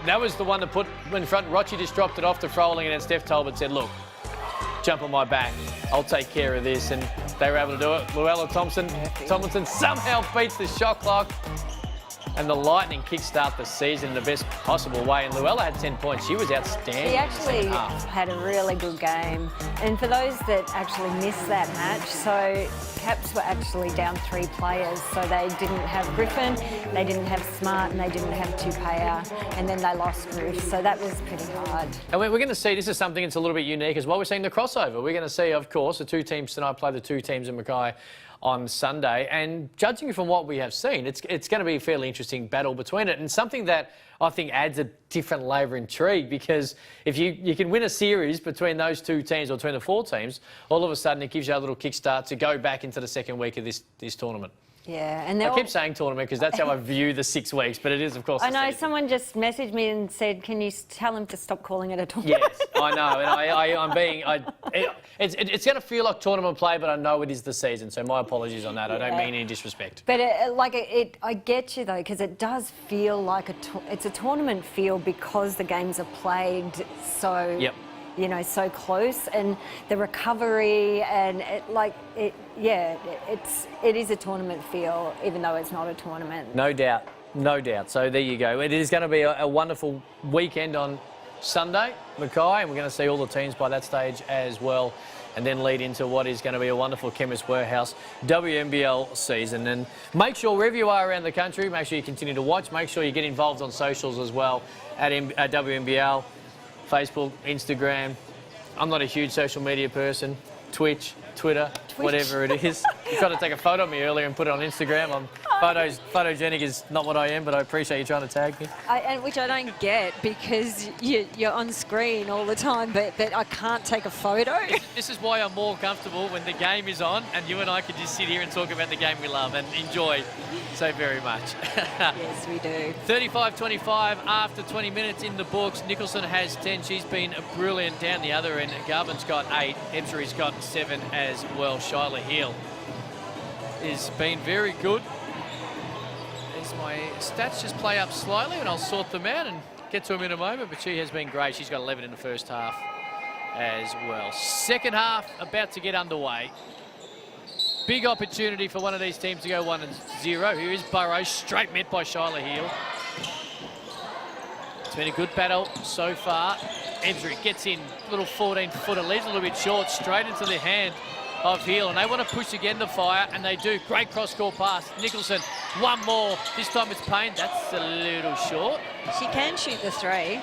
That was the one that put in front. Rochi just dropped it off to Froling, and then Steph Talbot said, look, jump on my back. I'll take care of this. And they were able to do it. Luella Tomlinson somehow beats the shot clock. And the Lightning kickstart the season in the best possible way. And Luella had 10 points. She was outstanding. She actually had a really good game. And for those that actually missed that match, so Caps were actually down 3 players. So they didn't have Griffin, they didn't have Smart, and they didn't have Tupaya. And then they lost Ruth. So that was pretty hard. And we're going to see, this is something that's a little bit unique as well. We're seeing the crossover. We're going to see, of course, the 2 teams tonight play the 2 teams in Mackay on Sunday, and judging from what we have seen, it's going to be a fairly interesting battle between it, and something that I think adds a different labour intrigue, because if you can win a series between those 2 teams or between the 4 teams, all of a sudden it gives you a little kickstart to go back into the second week of this tournament. Yeah, and I keep saying tournament because that's how I view the 6 weeks, but it is, of course. I know someone just messaged me and said, "Can you tell him to stop calling it a tournament?" Yes, I know, and it's going to feel like tournament play, but I know it is the season, so my apologies on that. I don't mean any disrespect. But I get you though, because it does feel like it's a tournament feel because the games are played so. Yep. You know, so close, and the recovery, and it is a tournament feel, even though it's not a tournament. No doubt, no doubt. So there you go. It is going to be a wonderful weekend on Sunday, Mackay, and we're going to see all the teams by that stage as well, and then lead into what is going to be a wonderful Chemist Warehouse WNBL season. And make sure, wherever you are around the country, make sure you continue to watch. Make sure you get involved on socials as well at WNBL. Facebook, Instagram. I'm not a huge social media person. Twitch, Twitter, whatever it is. You tried to take a photo of me earlier and put it on Instagram. Photogenic is not what I am, but I appreciate you trying to tag me. Which I don't get, because you're on screen all the time, but I can't take a photo. This is why I'm more comfortable when the game is on and you and I can just sit here and talk about the game we love and enjoy so very much. Yes, we do. 35-25 after 20 minutes in the books. Nicholson has 10. She's been brilliant down the other end. Garvin's got 8. Ebsery's got 7 as well. Shyla Heel has been very good. As my stats just play up slightly, and I'll sort them out and get to them in a moment, but she has been great. She's got 11 in the first half as well. Second half about to get underway. Big opportunity for one of these teams to go 1-0. Here is Burrows, straight met by Shyla Heel. It's been a good battle so far. Ebsery gets in, little 14-footer, leaves a little bit short, straight into the hand of Heel, and they want to push again the fire, and they do. Great cross-court pass. Nicholson, one more. This time it's Payne. That's a little short. She can shoot the 3.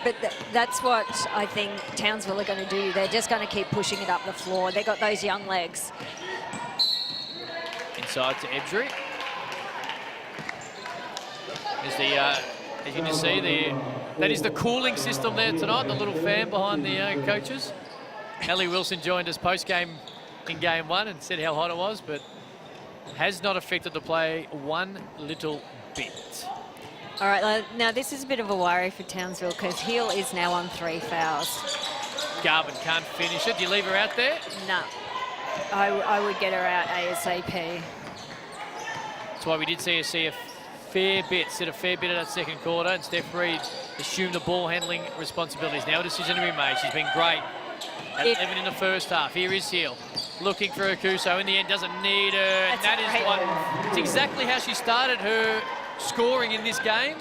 But that's what I think Townsville are going to do. They're just going to keep pushing it up the floor. They've got those young legs. Inside to Ebsery. As you can see, that is the cooling system there tonight, the little fan behind the coaches. Ellie Wilson joined us post-game in Game 1 and said how hot it was, but has not affected the play one little bit. All right, now this is a bit of a worry for Townsville, because Heel is now on 3 fouls. Garvin can't finish it. Do you leave her out there? No. I would get her out ASAP. That's why we did see her sit a fair bit of that second quarter, and Steph Reid assumed the ball handling responsibilities. Now a decision to be made. She's been great at 11 in the first half. Here is Heel looking for Akuso. In the end, doesn't need her. And that is it's exactly how she started her scoring in this game,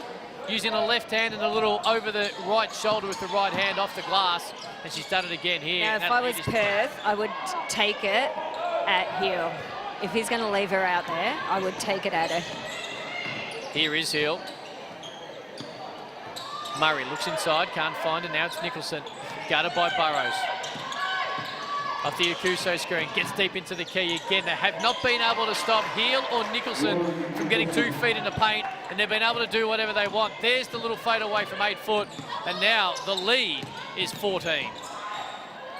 using the left hand and a little over the right shoulder with the right hand off the glass, and she's done it again here. Now, if I was Perth, I would take it at Heel. If he's going to leave her out there, I would take it at her. Here is Hill. Murray looks inside, can't find it. Now it's Nicholson. Guarded by Burrows. Off the Akuso screen, gets deep into the key again. They have not been able to stop Heel or Nicholson from getting 2 feet in the paint, and they've been able to do whatever they want. There's the little fade away from 8 foot, and now the lead is 14.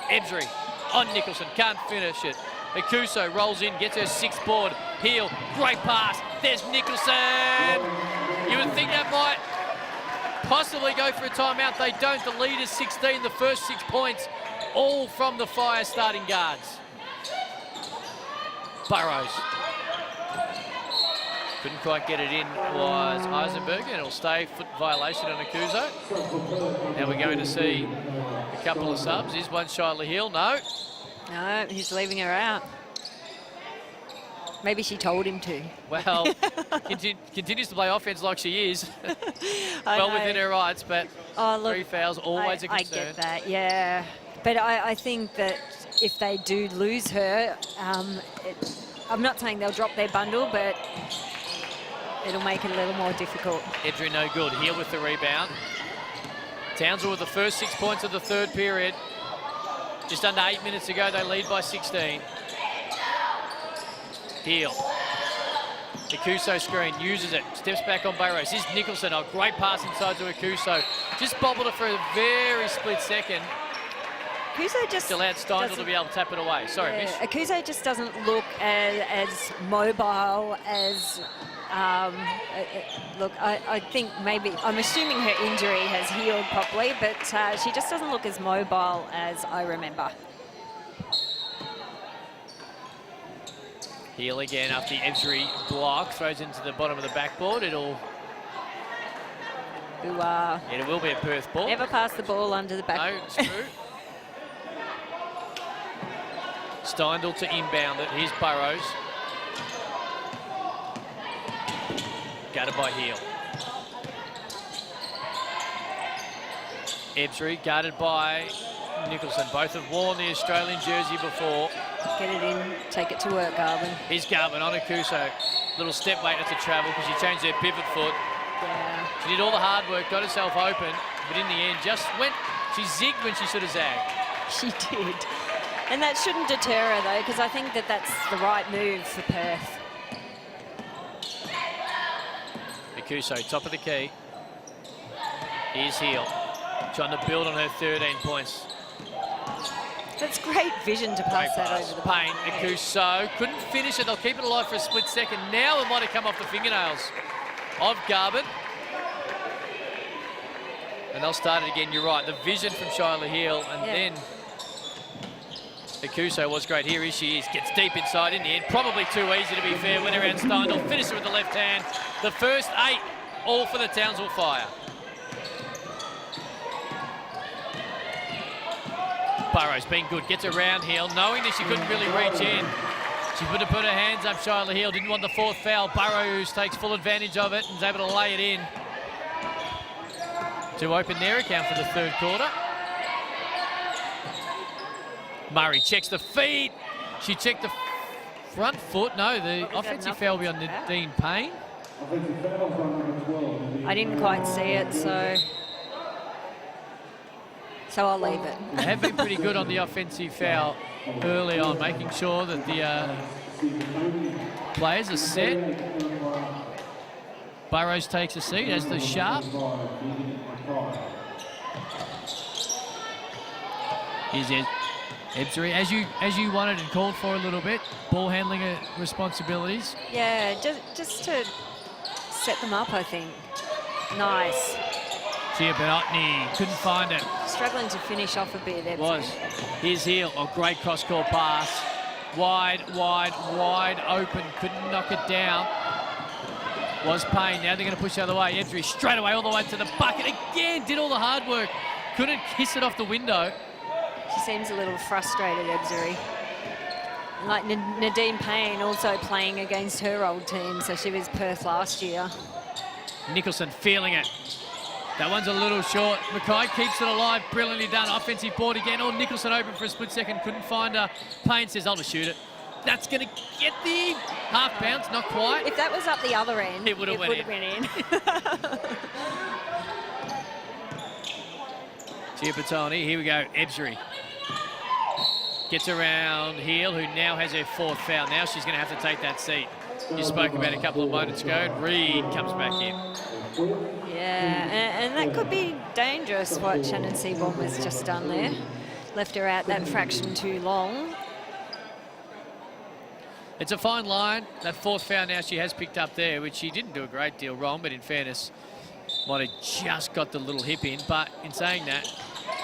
Ebsery on Nicholson, can't finish it. Akuso rolls in, gets her 6th board. Heel, great pass. There's Nicholson. You would think that might possibly go for a timeout. They don't. The lead is 16, the first 6 points all from the Fire starting guards. Burrows. Couldn't quite get it in, was Eisenberg, and it'll stay. Foot violation on Akuso. Now we're going to see a couple of subs. Is one Shyla Hill? No. No, he's leaving her out. Maybe she told him to. Well, continues to play offense like she is. I Well know. within her rights, but Oh, look, 3 fouls, always a I concern. get that, yeah. But I think that if they do lose her, I'm not saying they'll drop their bundle, but it'll make it a little more difficult. Edry no good. Here with the rebound. Townsville with the first 6 points of the third period. Just under 8 minutes ago, they lead by 16. Heel. Akuso screen, uses it, steps back on Burrows. This is Nicholson, a great pass inside to Akuso. Just bobbled it for a very split second. Akuso just Allowed Steindl to be able to tap it away. Sorry, Mish. Akuso just doesn't look as mobile as. Look, I think maybe, I'm assuming her injury has healed properly, but she just doesn't look as mobile as I remember. Heel again after the Ebsbury block, throws into the bottom of the backboard. It will be a Perth ball. Never pass the ball under the back. No, it's true. Steindl to inbound it. Here's Burrows. Guarded by Heel. Ebsbury guarded by Nicholson. Both have worn the Australian jersey before. Get it in, take it to work, Garvin. Here's Garvin on Akuso. Little step later to travel because she changed her pivot foot. Yeah. She did all the hard work, got herself open, but in the end she zigged when she should have zagged. She did. And that shouldn't deter her, though, because I think that that's the right move for Perth. Akuso, top of the key. Here's Heel, trying to build on her 13 points. That's great vision to pass that over the Payne, Akuso, couldn't finish it. They'll keep it alive for a split second. Now it might have come off the fingernails of Garvin. And they'll start it again, you're right. The vision from Shyla Heel, and then Akuso was great. Here she is, gets deep inside in the end. Probably too easy, to be fair. Went around Steindl, finished it with the left hand. The first 8, all for the Townsville Fire. Burrows being good, gets around Heel, knowing that she couldn't really reach in. She would have put her hands up, Shyla Heel, didn't want the 4th foul. Burrows takes full advantage of it and is able to lay it in to open their account for the 3rd quarter. Murray checks the feet. She checked the front foot. No, the offensive foul will be on Nadine Payne. I didn't quite see it, so I'll leave it. They have been pretty good on the offensive foul early on, making sure that the players are set. Burrows takes a seat as the sharp. Here's Ebsbury, as you wanted and called for a little bit. Ball handling responsibilities. Yeah, just to set them up, I think. Nice. Chia Benotny couldn't find it. Struggling to finish off a bit. Here's Heel, a great cross-court pass. Wide open, couldn't knock it down. Was Payne, now they're going to push the other way. Ebsbury straight away, all the way to the bucket. Again, did all the hard work. Couldn't kiss it off the window. She seems a little frustrated, Ebsbury. Like Nadine Payne also playing against her old team, so she was Perth last year. Nicholson feeling it. That one's a little short. Mackay keeps it alive. Brilliantly done. Offensive board again. Oh, Nicholson open for a split second. Couldn't find her. Payne says, I'll just shoot it. That's going to get the half bounce. Not quite. If that was up the other end, it would have went in. Chiapatoni. Here we go. Ebsbury. Gets around Heel, who now has her 4th foul. Now she's going to have to take that seat. You spoke about a couple of moments ago. Reed comes back in. Yeah, and that could be dangerous, what Shannon Seaborn has just done there. Left her out that fraction too long. It's a fine line. That 4th foul now she has picked up there, which she didn't do a great deal wrong, but in fairness, might have just got the little hip in. But in saying that,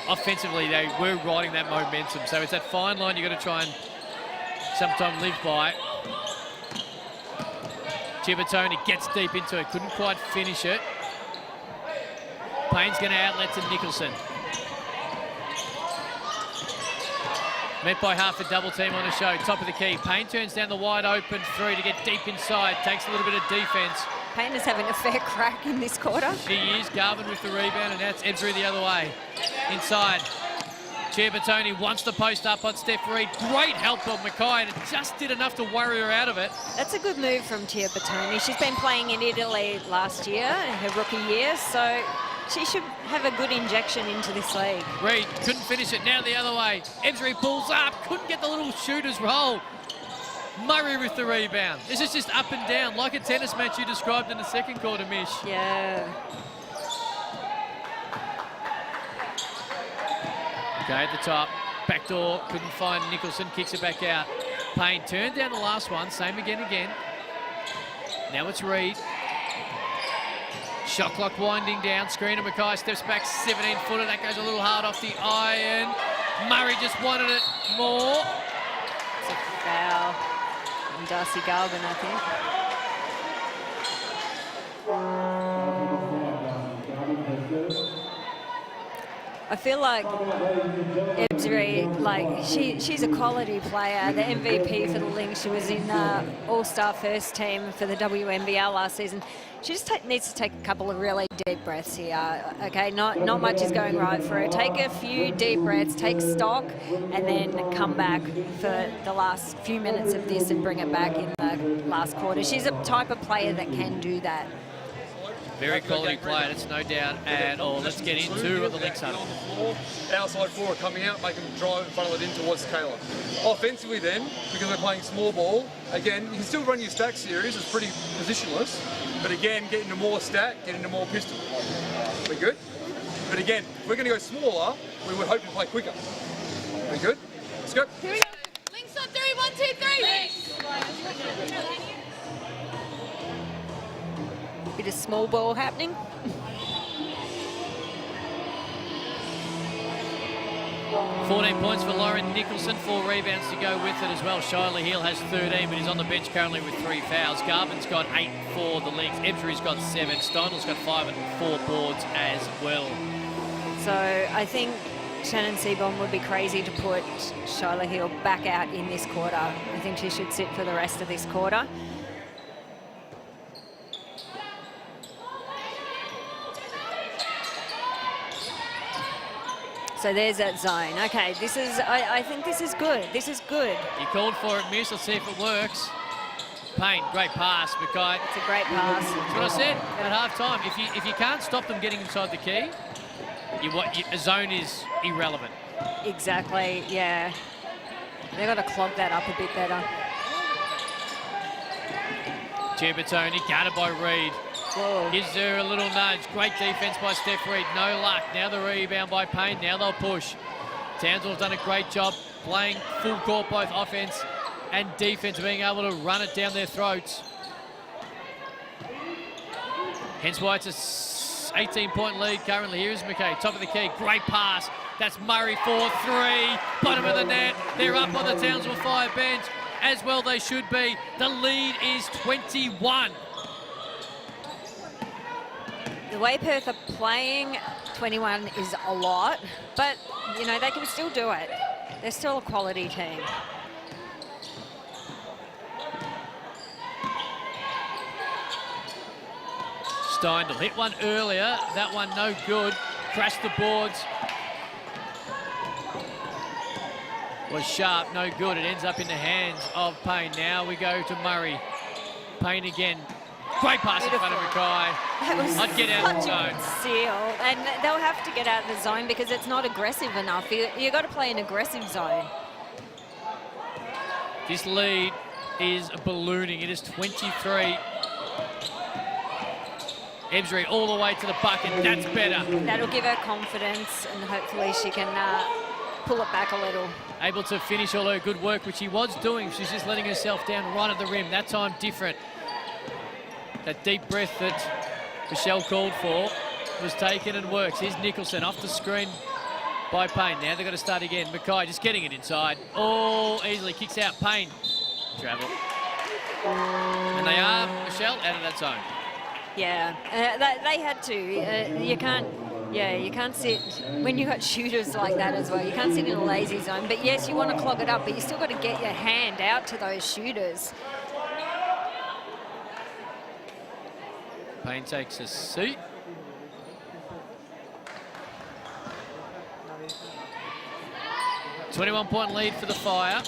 offensively, they were riding that momentum. So it's that fine line you've got to try and sometime live by. Chibatoni gets deep into it, couldn't quite finish it. Payne's going to outlet to Nicholson. Met by half a double team on the show. Top of the key. Payne turns down the wide open three to get deep inside. Takes a little bit of defence. Payne is having a fair crack in this quarter. She is. Garvin with the rebound, and that's Ebsbury the other way. Inside. Chibatoni wants the post up on Steph Reid. Great help on Mackay, and it just did enough to worry her out of it. That's a good move from Chibatoni. She's been playing in Italy last year, her rookie year, so she should have a good injection into this league. Reid couldn't finish it. Now the other way. Ebsbury pulls up. Couldn't get the little shooter's roll. Murray with the rebound. This is just up and down, like a tennis match you described in the second quarter, Mish. Yeah. Okay, at the top. Back door. Couldn't find Nicholson. Kicks it back out. Payne turned down the last one. Same again. Now it's Reid. Shot clock winding down. Screen of Mackay steps back 17-footer. That goes a little hard off the iron. Murray just wanted it more. It's a foul on Darcy Garvin, I think. I feel like Ebsbury, like she's a quality player, the MVP for the Lynx. She was in All-Star first team for the WNBL last season. She just needs to take a couple of really deep breaths here. Okay, not much is going right for her. Take a few deep breaths, take stock, and then come back for the last few minutes of this and bring it back in the last quarter. She's a type of player that can do that. Very quality player, that's no doubt at all. Let's get into the Lynx huddle. Outside forward coming out, make them drive and funnel it in towards Kayla. Offensively then, because we're playing small ball, again, you can still run your stack series, it's pretty positionless, but again, get into more stack, get into more pistol. We're good? But again, if we're going to go smaller, we would hope to play quicker. We're good? Let's go. Here we go. Lynx on 3, 1, 2, 3. Bit of small ball happening. $14 points for Lauren Nicholson, 4 rebounds to go with it as well. Shyla Hill has 13, but he's on the bench currently with 3 fouls. Garvin's got 8 for the Lynx. Ebsbury's got 7. Steinel's got 5 and 4 boards as well. So I think Shannon Seaborn would be crazy to put Shyla Hill back out in this quarter. I think she should sit for the rest of this quarter. So there's that zone. Okay, this is, I think this is good. This is good. You called for it, Miss. Let's see if it works. Payne, great pass, Mackay. It's a great pass. That's what I said at half-time. If you can't stop them getting inside the key, a zone is irrelevant. Exactly, yeah. They've got to clog that up a bit better. Chibatoni, guarded by Reid. Whoa. Gives her a little nudge. Great defence by Steph Reid. No luck. Now the rebound by Payne. Now they'll push. Townsville's done a great job playing full court, both offence and defence, being able to run it down their throats. Hence why it's a 18-point lead currently. Here's Mackay, top of the key. Great pass. That's Murray for 3. Bottom of the net. They're up on the Townsville 5 bench. As well they should be. The lead is 21. The way Perth are playing, 21 is a lot, but, you know, they can still do it. They're still a quality team. Steindl hit one earlier. That one no good. Crashed the boards. Was sharp, no good. It ends up in the hands of Payne. Now we go to Murray. Payne again. Great pass Beautiful. in front of Mackay. That was I'd get out of the such a zone. good seal, and they'll have to get out of the zone because it's not aggressive enough. You got to play an aggressive zone. This lead is ballooning. It is 23. Ebsbury all the way to the bucket. That's better. That'll give her confidence, and hopefully she can pull it back a little. Able to finish all her good work, which she was doing. She's just letting herself down right at the rim. That time different. That deep breath that Michelle called for was taken and works. Here's Nicholson off the screen by Payne. Now they've got to start again. Mackay just getting it inside. Oh, easily kicks out. Payne. Travel. And they are, Michelle, out of that zone. Yeah, they had to. You can't sit, when you've got shooters like that as well, you can't sit in a lazy zone. But yes, you want to clog it up, but you still got to get your hand out to those shooters. Payne takes a seat. .21 lead for the Fire.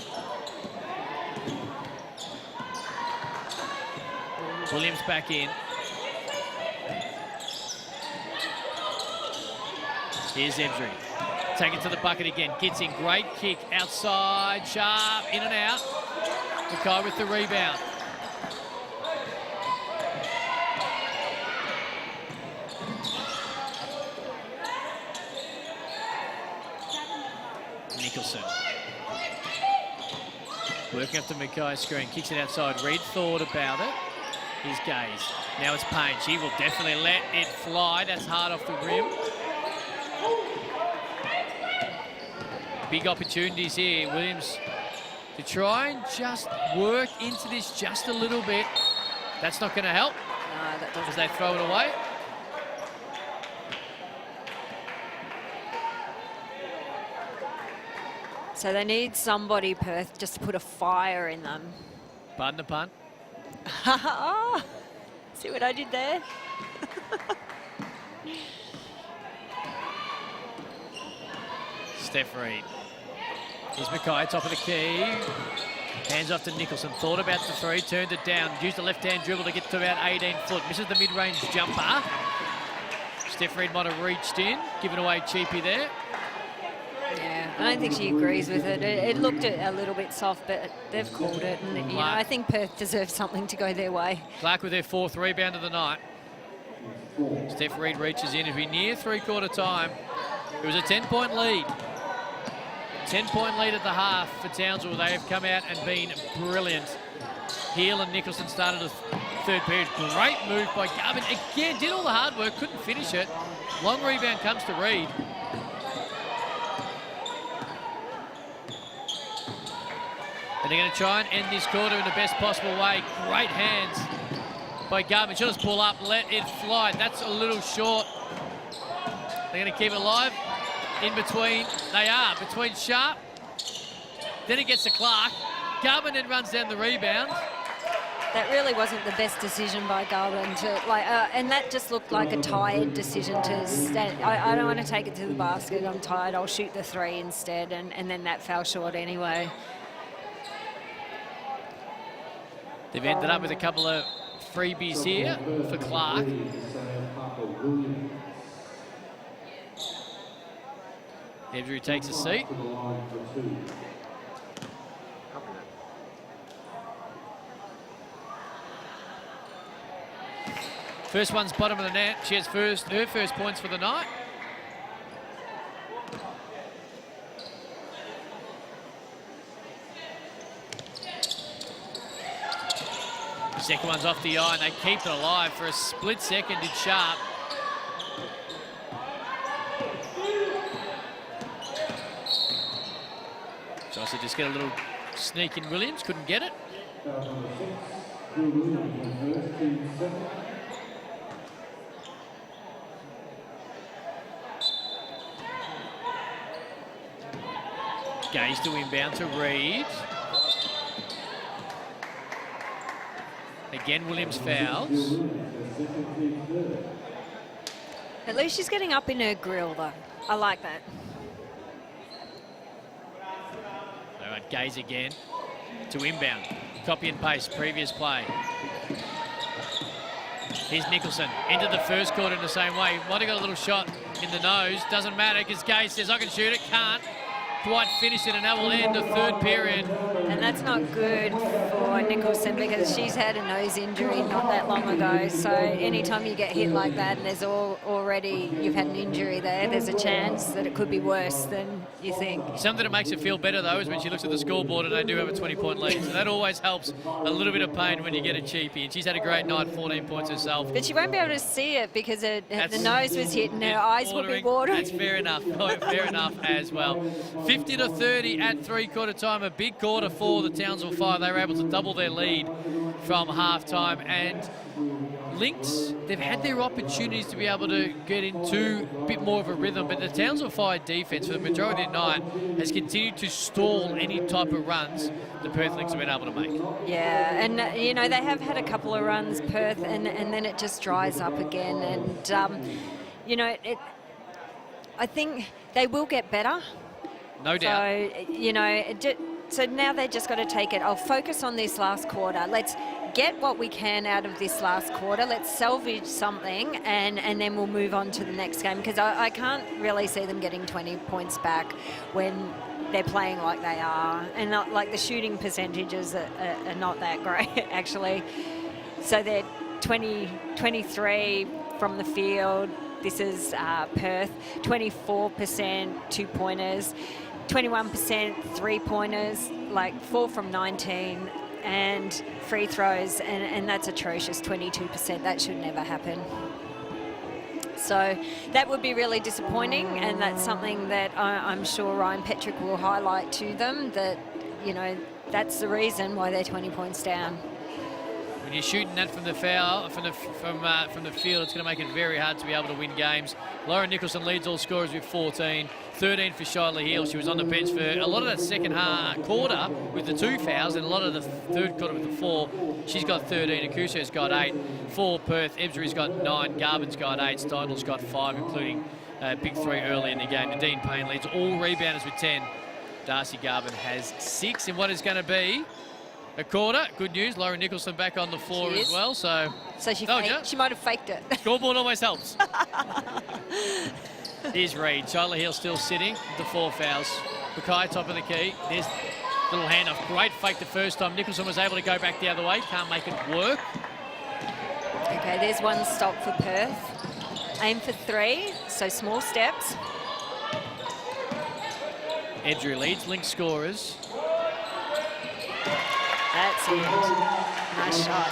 Williams back in. Here's Ebsbury. Take it to the bucket again. Gets in. Great kick. Outside. Sharp. In and out. Mackay with the rebound. Nicholson. Working up the Mackay screen. Kicks it outside. Reed thought about it. Here's Gaze. Now it's Payne. She will definitely let it fly. That's hard off the rim. Big opportunities here. Williams to try and just work into this just a little bit. That's not going to help. No, that doesn't. As they throw it away. So they need somebody, Perth, just to put a fire in them. Pardon the pun. Oh, see what I did there? Steph Reed. Here's Mackay, top of the key. Hands off to Nicholson. Thought about the three, turned it down. Used a left-hand dribble to get to about 18 foot. Misses the mid-range jumper. Steph Reed might have reached in, given away cheapy there. Yeah, I don't think she agrees with it. It looked a little bit soft, but they've called it. And, you know, I think Perth deserves something to go their way. Clark with their 4th rebound of the night. Steph Reed reaches in. It'll be near three-quarter time. It was a 10-point lead. 10-point lead at the half for Townsville. They have come out and been brilliant. Heel and Nicholson started the third period. Great move by Garvin. Again, did all the hard work, couldn't finish it. Long rebound comes to Reed. And they're going to try and end this quarter in the best possible way. Great hands by Garvin. She'll just pull up, let it fly. That's a little short. They're going to keep it alive. In between, they are. Between Sharp. Then it gets to Clark. Garvin then runs down the rebound. That really wasn't the best decision by Garland to and that just looked like a tired decision to stand. I don't want to take it to the basket. I'm tired. I'll shoot the three instead, and then that fell short anyway. They've ended up with a couple of freebies here for Clark. Ebsbury takes a seat. First one's bottom of the net. She has her first points for the night. Second one's off the eye, and they keep it alive for a split second. Did Sharp. Tries to just get a little sneak in. Williams couldn't get it. Gaze to inbound to Reed. Again, Williams fouls. At least she's getting up in her grill, though. I like that. All right, Gaze again to inbound. Copy and paste, previous play. Here's Nicholson. Entered the first quarter in the same way. Might have got a little shot in the nose. Doesn't matter because Gaze says, I can shoot it. Can't. quite finish it, and that will end the third period. And that's not good for Nicholson because she's had a nose injury not that long ago. So anytime you get hit like that and there's already you've had an injury there, there's a chance that it could be worse than you think. Something that makes it feel better, though, is when she looks at the scoreboard and they do have a 20-point lead. So that always helps a little bit of pain when you get a cheapie. And she's had a great night, 14 points herself. But she won't be able to see it because the nose was hit and her eyes will be watering. That's fair enough. Fair enough as well. 50-30 at three-quarter time. A big quarter for the Townsville Fire. They were able to double their lead from half-time. And Lynx, they've had their opportunities to be able to get into a bit more of a rhythm, but the Townsville Fire defence for the majority of the night has continued to stall any type of runs the Perth Lynx have been able to make. Yeah, and they have had a couple of runs, Perth, and then it just dries up again. And I think they will get better. No doubt. So, so now they just got to take it. I'll focus on this last quarter. Let's get what we can out of this last quarter. Let's salvage something, and then we'll move on to the next game, because I can't really see them getting 20 points back when they're playing like they are, and not like the shooting percentages are not that great actually. So they're 23 from the field. This is Perth, 24% two-pointers, 21% three-pointers, like 4 from 19, and free throws, and that's atrocious, 22%. That should never happen. So that would be really disappointing, and that's something that I'm sure Ryan Petrick will highlight to them, that, that's the reason why they're 20 points down. When you're shooting that from the foul, from the field, it's going to make it very hard to be able to win games. Lauren Nicholson leads all scorers with 14. 13 for Shyla Hill. She was on the bench for a lot of that second quarter with the 2 fouls, and a lot of the third quarter with the 4. She's got 13. Akuso's got 8. For Perth, Ebsbury's got 9. Garvin's got 8. Steindl's got 5, including a big 3 early in the game. Nadine Payne leads all rebounders with 10. Darcy Garvin has 6 in what is going to be a quarter. Good news, Lauren Nicholson back on the floor as well. So she might have faked it. Scoreboard always helps. Here's Reid. Shyla Hill still sitting with the 4 fouls. Mackay top of the key. There's a little handoff. Great fake the first time. Nicholson was able to go back the other way. Can't make it work. Okay, there's one stop for Perth. Aim for 3, so small steps. Edgery leads Lynx scorers. That's it. Nice shot.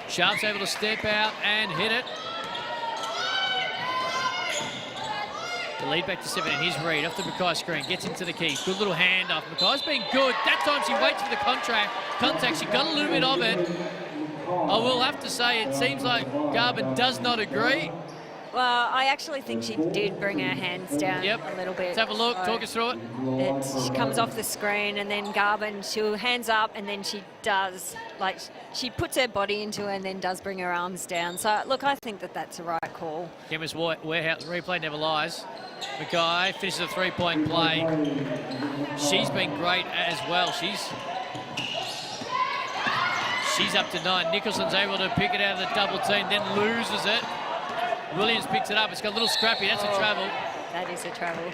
Sharp's able to step out and hit it. The lead back to 7, and here's Reid off the Mackay screen. Gets into the key. Good little handoff. Mackay's been good. That time she waits for the contact. She got a little bit of it. I will have to say it seems like Garvin does not agree. Well, I actually think she did bring her hands down a little bit. Let's have a look. Talk us through it. She comes off the screen, and then Garvin, she'll hands up, and then she does, like, she puts her body into it and then does bring her arms down. So, look, I think that that's the right call. Chemist Warehouse replay never lies. Mackay finishes a 3-point play. She's been great as well. She's up to 9. Nicholson's able to pick it out of the double team, then loses it. Williams picks it up. It's got a little scrappy. That's a travel. That is a travel.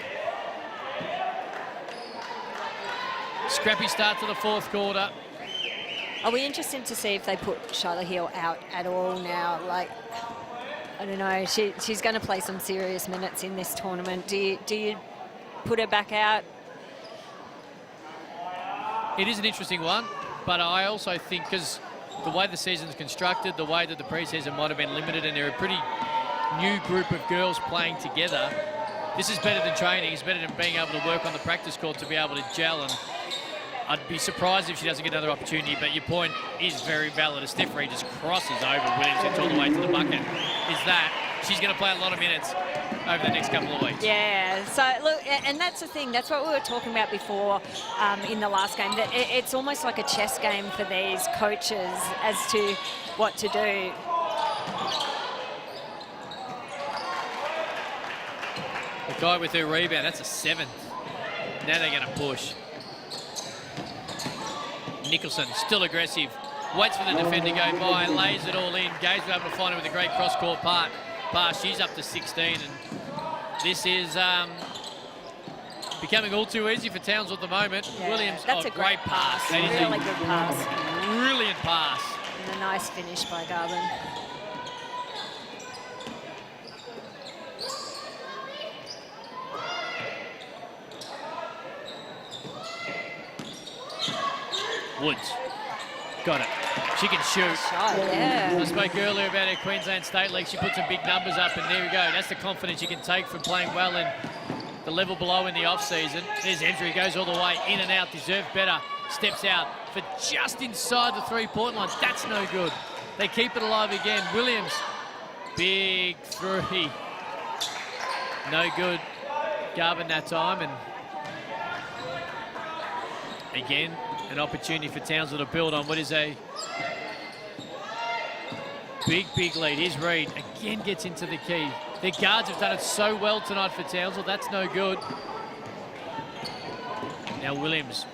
Scrappy start to the 4th quarter. Are we interested to see if they put Shyla Hill out at all now? Like, I don't know. She's going to play some serious minutes in this tournament. Do you put her back out? It is an interesting one, but I also think because the way the season's constructed, the way that the preseason might have been limited, and they're a pretty new group of girls playing together, this is better than training. It's better than being able to work on the practice court to be able to gel, and I'd be surprised if she doesn't get another opportunity, but your point is very valid. As Steph Reid just crosses over Williams, gets all the way to the bucket, is that she's going to play a lot of minutes over the next couple of weeks. Yeah, so look, and that's the thing, that's what we were talking about before in the last game, that it's almost like a chess game for these coaches as to what to do. The guy with her rebound, that's a 7th. Now they're going to push. Nicholson, still aggressive. Waits for the defender to go by, lays it all in. Gaze will be able to find her with a great cross-court pass. She's up to 16, and this is becoming all too easy for Townsville at the moment. Yeah, Williams, that's a great pass. That is Really good pass. brilliant pass. And a nice finish by Garvin. Woods. Got it. She can shoot. Shot, yeah. I spoke earlier about her Queensland State League. She put some big numbers up, and there we go. That's the confidence you can take from playing well in the level below in the off-season. There's Emsbury, goes all the way in and out, deserved better. Steps out for just inside the three-point line. That's no good. They keep it alive again. Williams, big three. No good. Garvin that time, and again, an opportunity for Townsville to build on what is a big lead. Here's Reid, again gets into the key. Their guards have done it so well tonight for Townsville. That's no good. Now Williams.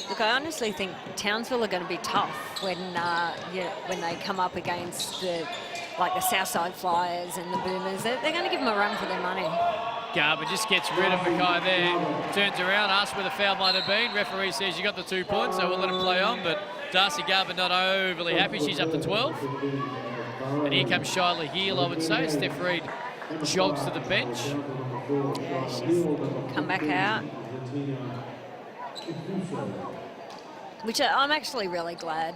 Look, I honestly think Townsville are going to be tough when they come up against the Southside Flyers and the Boomers. They're going to give them a run for their money. Garvin just gets rid of Mackay there. Turns around, asks where the foul might have been. Referee says you got the 2 points, so we'll let him play on. But Darcy Garvin not overly happy. She's up to 12. And here comes Shyla Heel, I would say. Steph Reid jogs to the bench. Yeah, she's come back out. Which I'm actually really glad.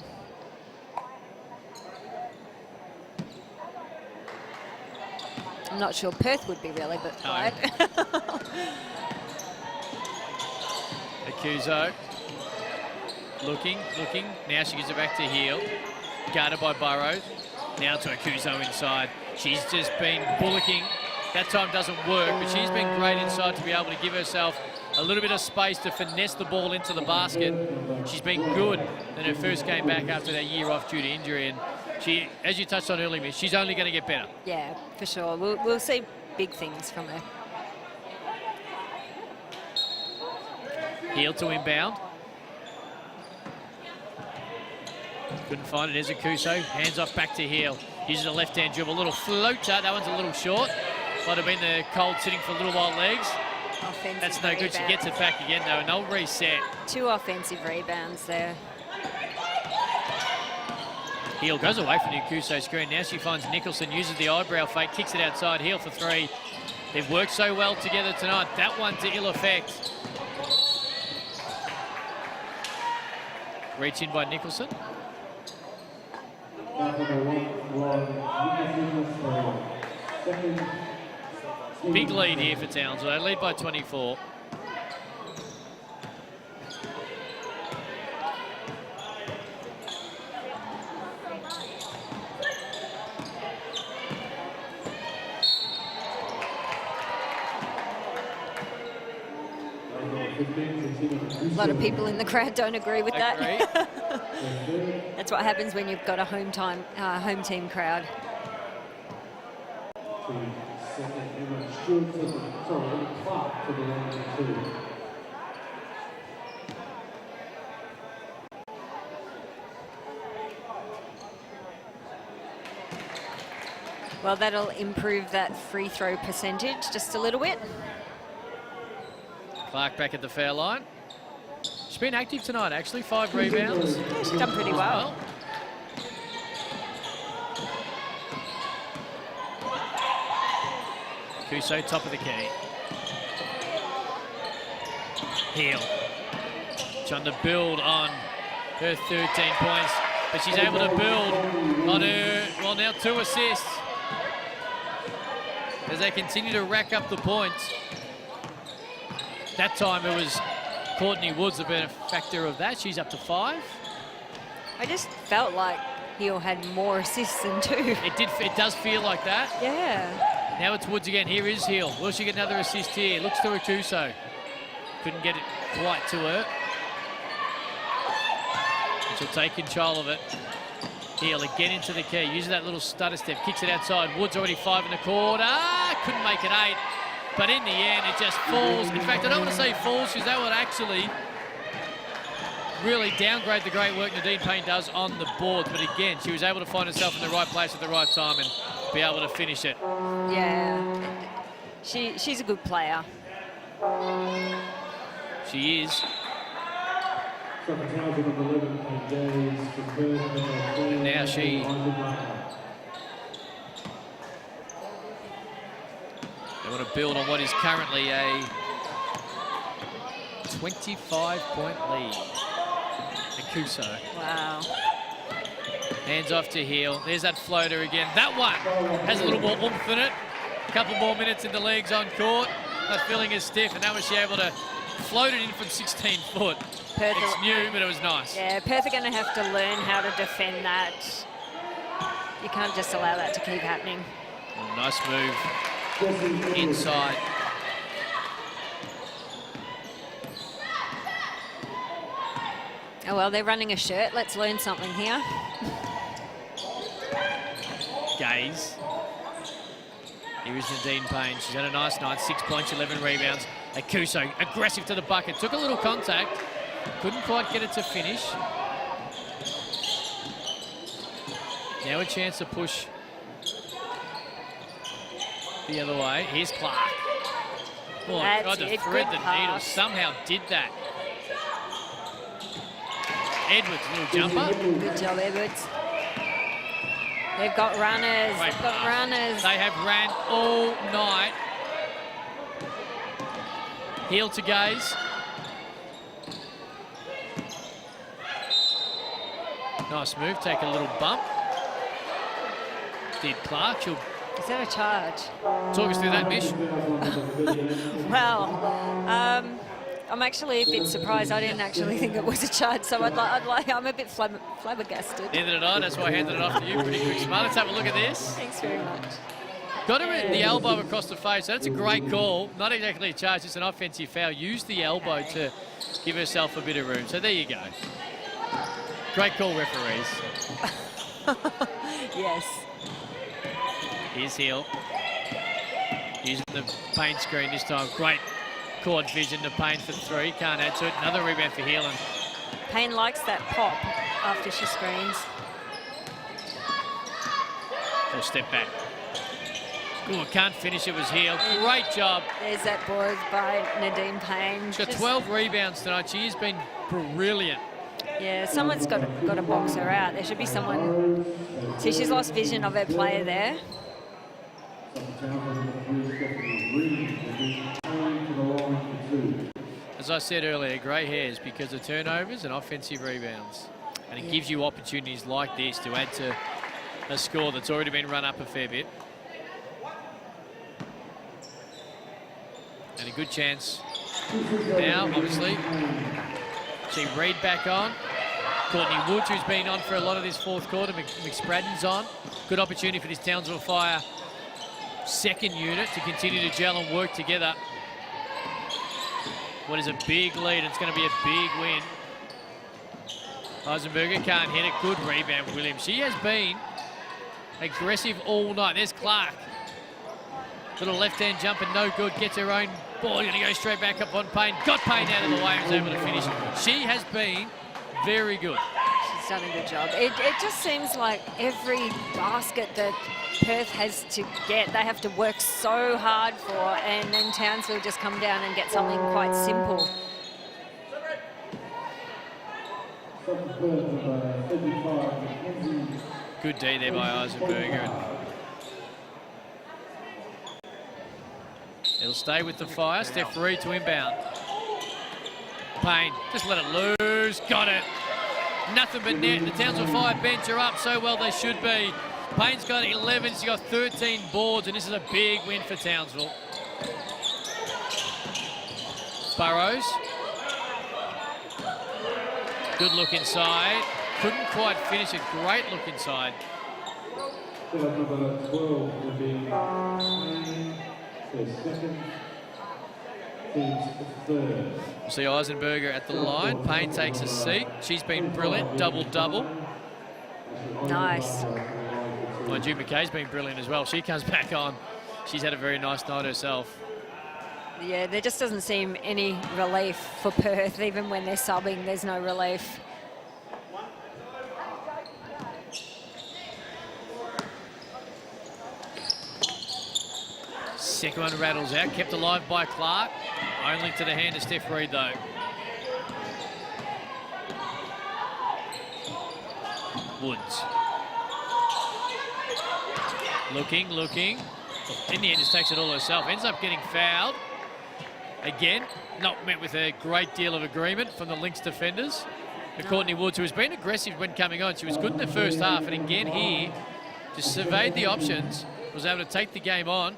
I'm not sure Perth would be really, but glad. Akuzo looking. Now she gives it back to Heel. Guarded by Burrows. Now to Akuzo inside. She's just been bullocking. That time doesn't work, but she's been great inside to be able to give herself a little bit of space to finesse the ball into the basket. She's been good in her first game back after that year off due to injury, and she, as you touched on earlier, she's only going to get better. Yeah, for sure. We'll see big things from her. Heel to inbound. Couldn't find it. There's Akuso. Hands off back to Heel. Uses a left-hand dribble. A little floater. That one's a little short. Might have been the cold sitting for little while legs. Offensive That's no good. She rebound. gets it back again, though, and they'll reset. 2 offensive rebounds there. Heel goes away from the Akuso screen. Now she finds Nicholson, uses the eyebrow fake, kicks it outside. Heel for 3. They've worked so well together tonight. That one to ill effect. Reach in by Nicholson. Big lead here for Townsville. They lead by 24. A lot of people in the crowd don't agree with that. That's what happens when you've got a home team crowd. Well, that'll improve that free throw percentage just a little bit. Clark back at the foul line. She's been active tonight, actually. 5 rebounds. Yeah, she's done pretty well. Kuso, top of the key. Heel. Trying to build on her 13 points, but she's able to build on her, well, now 2 assists. As they continue to rack up the points. That time it was Courtney Woods, the benefactor of that. She's up to 5. I just felt like Heel had more assists than 2. It does feel like that. Yeah. Now it's Woods again. Here is Heel. Will she get another assist here? Looks to Akuso. Couldn't get it quite to her. She'll take control of it. Heel again into the key. Uses that little stutter step. Kicks it outside. Woods already 5 in the quarter. Couldn't make it 8. But in the end, it just falls. In fact, I don't want to say falls because that would actually really downgrade the great work Nadine Payne does on the board. But again, she was able to find herself in the right place at the right time and be able to finish it. Yeah. she's a good player. She is. And now she... They want to build on what is currently a 25-point lead. Akuso. Wow. Hands off to Heel. There's that floater again. That one has a little more oomph in it. A couple more minutes in the legs on court. That feeling is stiff, and now was she able to float it in from 16 foot. Perth It's new, but it was nice. Yeah, Perth are going to have to learn how to defend that. You can't just allow that to keep happening. Oh, nice move inside. Oh, well, they're running a shirt. Let's learn something here. Gaze. Here is Nadine Payne. She's had a nice night. 6 points, 11 rebounds. Akuso, aggressive to the bucket. Took a little contact. Couldn't quite get it to finish. Now a chance to push the other way. Here's Clark. Oh, tried to thread the needle. Somehow did that. Edwards, little jumper. Good job, Edwards. They've got runners. Great They've got pass. runners. They have ran all night. Heel to Gaze. Nice move, take a little bump. Did Clark. She'll Is that a charge? talk us through that, Mish. Well, I'm actually a bit surprised. I didn't actually think it was a charge, so I'm a bit flabbergasted. Neither did I, that's why I handed it off to you pretty quick. Smart. Let's have a look at this. Thanks very much. Got her at the elbow across the face. That's a great call. Not exactly a charge, it's an offensive foul. Used the elbow to give herself a bit of room. So there you go. Great call, referees. Yes. Here's Hill. Using the Payne screen this time. Great court vision to Payne for three. Can't add to it. Another rebound for Hill. And Payne likes that pop after she screens. a step back. Oh, can't finish. It was Hill. Great job. There's that board by Nadine Payne. She's got 12 rebounds tonight. She has been brilliant. Yeah, someone's got to box her out. There should be someone. See, she's lost vision of her player there. As I said earlier, grey hairs because of turnovers and offensive rebounds. And it gives you opportunities like this to add to a score that's already been run up a fair bit. And a good chance now, obviously. See Reid back on. Courtney Woods, who's been on for a lot of this fourth quarter. McSpradden's on. Good opportunity for this Townsville Fire second unit to continue to gel and work together. What is a big lead? It's going to be a big win. Eisenberger can't hit it. Good rebound, Williams. She has been aggressive all night. There's Clark. Little left-hand jumper, no good. Gets her own ball. Going to go straight back up on Payne. Got Payne out of the way and was able to finish. She has been very good. She's done a good job. It just seems like every basket that Perth has to get, they have to work so hard for, and then Townsville just come down and get something quite simple. Good D there by Eisenberger. It'll stay with the Fire. Steph Reid to inbound. Payne, just let it loose. Got it. Nothing but net. The Townsville Fire bench are up so well they should be. Payne's got 11. She's got 13 boards, and this is a big win for Townsville. Burrows. Good look inside. Couldn't quite finish it. Great look inside. We'll see Eisenberger at the line. Payne takes a seat. She's been brilliant. Double-double. Nice. Mind you, Mackay's been brilliant as well. She comes back on. She's had a very nice night herself. Yeah, there just doesn't seem any relief for Perth. Even when they're subbing, there's no relief. Second one rattles out, kept alive by Clark. Only to the hand of Steph Reid, though. Woods. Looking. In the end, just takes it all herself. Ends up getting fouled. Again, not met with a great deal of agreement from the Lynx defenders. Courtney Woods, who has been aggressive when coming on. She was good in the first half, and again here, just surveyed the options, was able to take the game on.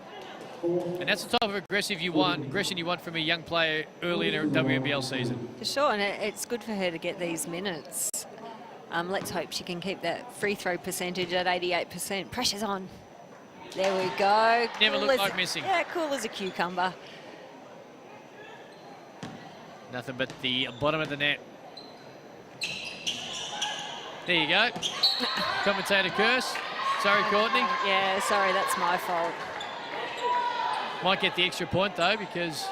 And that's the type of aggression you want from a young player early in a WNBL season. For sure, and it's good for her to get these minutes. Let's hope she can keep that free throw percentage at 88%. Pressure's on. There we go. Never cool looked like missing. Yeah, cool as a cucumber. Nothing but the bottom of the net. There you go. Commentator curse. Sorry, Courtney. Yeah, sorry, that's my fault. Might get the extra point, though, because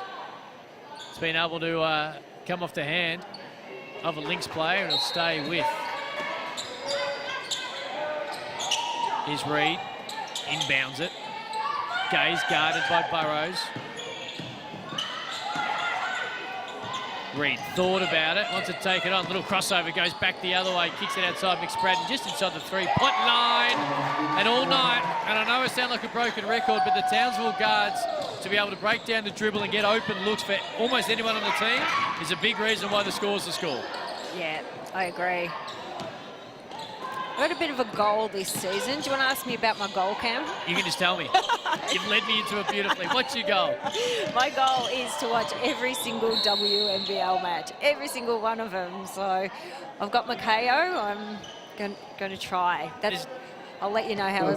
it's been able to come off the hand of a Lynx player, and it'll stay with. Here's Reid. Inbounds it. Gay's guarded by Burrows. Reid thought about it, wants to take it on. Little crossover, goes back the other way, kicks it outside McSpradden, just inside the three-point line. And all night, and I know I sound like a broken record, but the Townsville guards, to be able to break down the dribble and get open looks for almost anyone on the team, is a big reason why the score's the score. Yeah, I agree. I got a bit of a goal this season. Do you want to ask me about my goal, Cam? You can just tell me. You've led me into it beautifully. What's your goal? My goal is to watch every single WNBL match, every single one of them. So I've got Mackay. I'm going to try. I'll let you know how I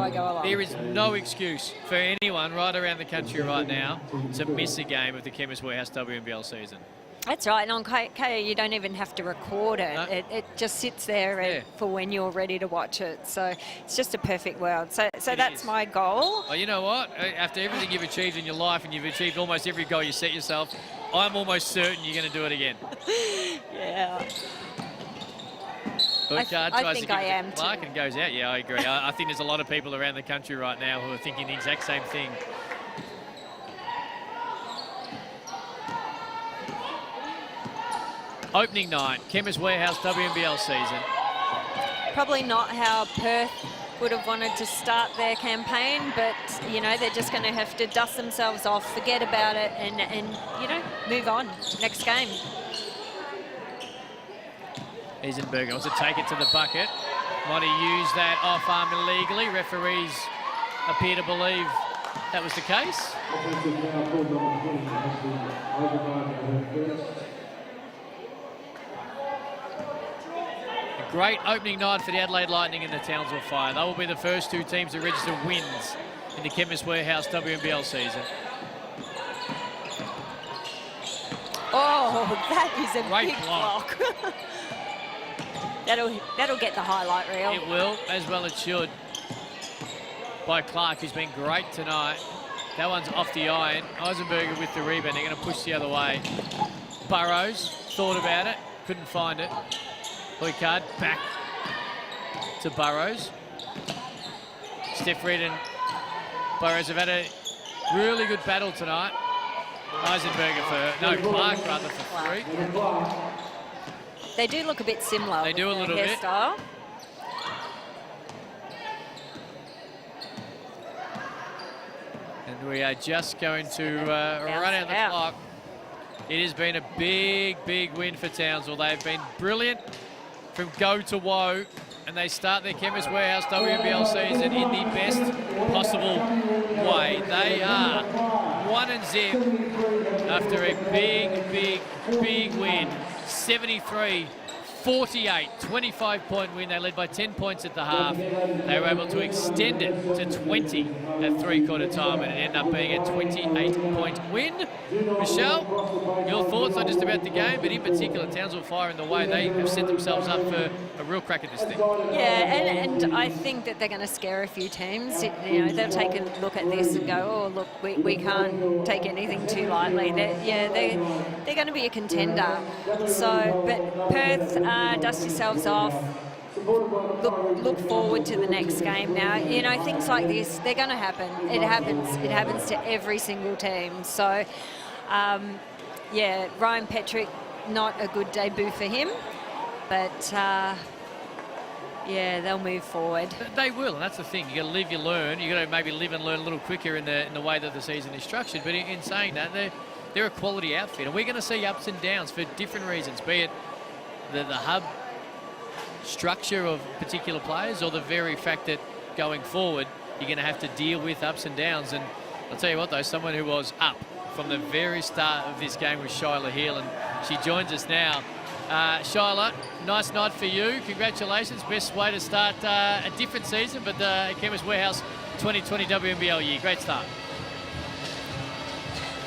go along. There is no excuse for anyone right around the country right now to miss a game of the Chemist Warehouse WNBL season. That's right, and on KO you don't even have to record it. No. It just sits there for when you're ready to watch it. So it's just a perfect world. So that's my goal. Oh, you know what? After everything you've achieved in your life, and you've achieved almost every goal you set yourself, I'm almost certain you're going to do it again. Yeah. I think I am Clark too. And goes out. Yeah, I agree. I think there's a lot of people around the country right now who are thinking the exact same thing. Opening night, Chemist Warehouse WNBL season. Probably not how Perth would have wanted to start their campaign, but, you know, they're just going to have to dust themselves off, forget about it, and you know, move on. Next game. Eisenberger wants to take it to the bucket. Might have used that off-arm illegally. Referees appear to believe that was the case. A great opening night for the Adelaide Lightning and the Townsville Fire. They will be the first two teams to register wins in the Chemist Warehouse WNBL season. Oh, that is a Great big block. That'll get the highlight reel. It will, as well it should. By Clark, who's been great tonight. That one's off the iron. Eisenberger with the rebound. They're going to push the other way. Burrows thought about it, couldn't find it. Hoycard back to Burrows. Steph Reid and Burrows have had a really good battle tonight. Clark rather for three. They do look a bit similar. They do a little bit. Hairstyle. And we are just going to run out the clock. It has been a big, big win for Townsville. They've been brilliant from go to woe, and they start their Chemist Warehouse WNBL season in the best possible way. They are 1-0 after a big, big, big win. 73-48, 25-point win. They led by 10 points at the half. They were able to extend it to 20 at three-quarter time, and it ended up being a 28-point win. Michelle, your thoughts on just about the game, but in particular Townsville Fire and the way they have set themselves up for a real crack at this thing. Yeah, and I think that they're going to scare a few teams. You know, they'll take a look at this and go, oh, look, we can't take anything too lightly. They're going to be a contender. So, but Perth, dust yourselves off. look forward to the next game now. You know, things like this, they're going to happen. It happens to every single team. So, yeah, Ryan Petrick, not a good debut for him, but yeah, they'll move forward. They will, and that's the thing. You got to live, you learn. You got to maybe live and learn a little quicker in the way that the season is structured. But in saying that, they're a quality outfit, and we're going to see ups and downs for different reasons, be it the hub structure of particular players or the very fact that going forward you're going to have to deal with ups and downs. And I'll tell you what though, someone who was up from the very start of this game was Shyla Hill, and she joins us now. Shyla, nice night for you. Congratulations. Best way to start a different season, but the Chemist Warehouse 2020 WNBL year. Great start.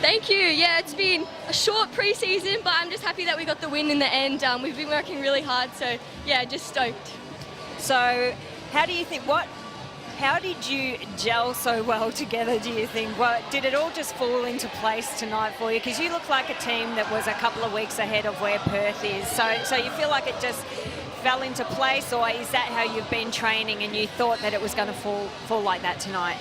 Thank you. Yeah, it's been a short pre-season, but I'm just happy that we got the win in the end. We've been working really hard, so yeah, just stoked. So how do you think, how did you gel so well together, do you think? Did it all just fall into place tonight for you? Because you look like a team that was a couple of weeks ahead of where Perth is. So you feel like it just fell into place, or is that how you've been training and you thought that it was going to fall like that tonight?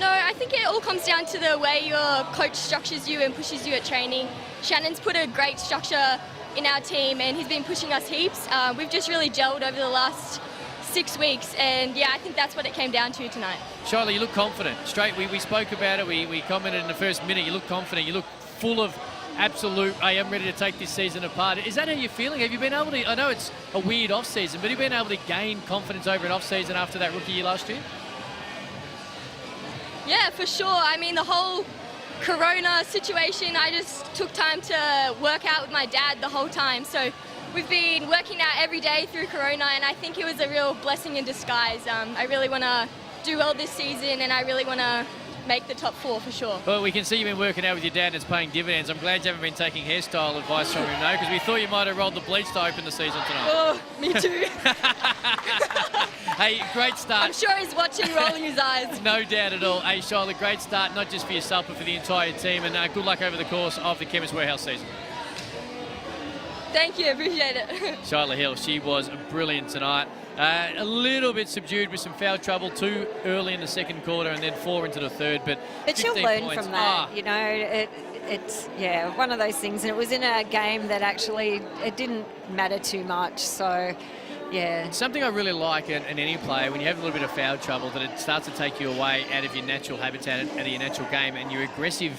No, I think it all comes down to the way your coach structures you and pushes you at training. Shannon's put a great structure in our team and he's been pushing us heaps. We've just really gelled over the last 6 weeks, and yeah, I think that's what it came down to tonight. Shyla, you look confident. We spoke about it, we commented in the first minute, you look confident, you look full of absolute, I am ready to take this season apart. Is that how you're feeling? Have you been able to, I know it's a weird off-season, but have you been able to gain confidence over an off-season after that rookie year last year? Yeah, for sure. I mean, the whole Corona situation, I just took time to work out with my dad the whole time. So we've been working out every day through Corona, and I think it was a real blessing in disguise. I really want to do well this season, and I really want to make the top 4 for sure. Well, we can see you've been working out with your dad and it's paying dividends. I'm glad you haven't been taking hairstyle advice from him now, because we thought you might have rolled the bleach to open the season tonight. Oh, me too. Hey, great start. I'm sure he's watching, rolling his eyes. No doubt at all. Hey, Shyla, great start, not just for yourself, but for the entire team, and good luck over the course of the Chemist Warehouse season. Thank you, appreciate it. Shyla Hill, she was brilliant tonight. A little bit subdued with some foul trouble, 2 early in the second quarter and then 4 into the third. But she'll learn from that, you know. It's, yeah, one of those things. And it was in a game that actually, it didn't matter too much. So, yeah. Something I really like in any player, when you have a little bit of foul trouble, that it starts to take you away out of your natural habitat, out of your natural game, and your aggressive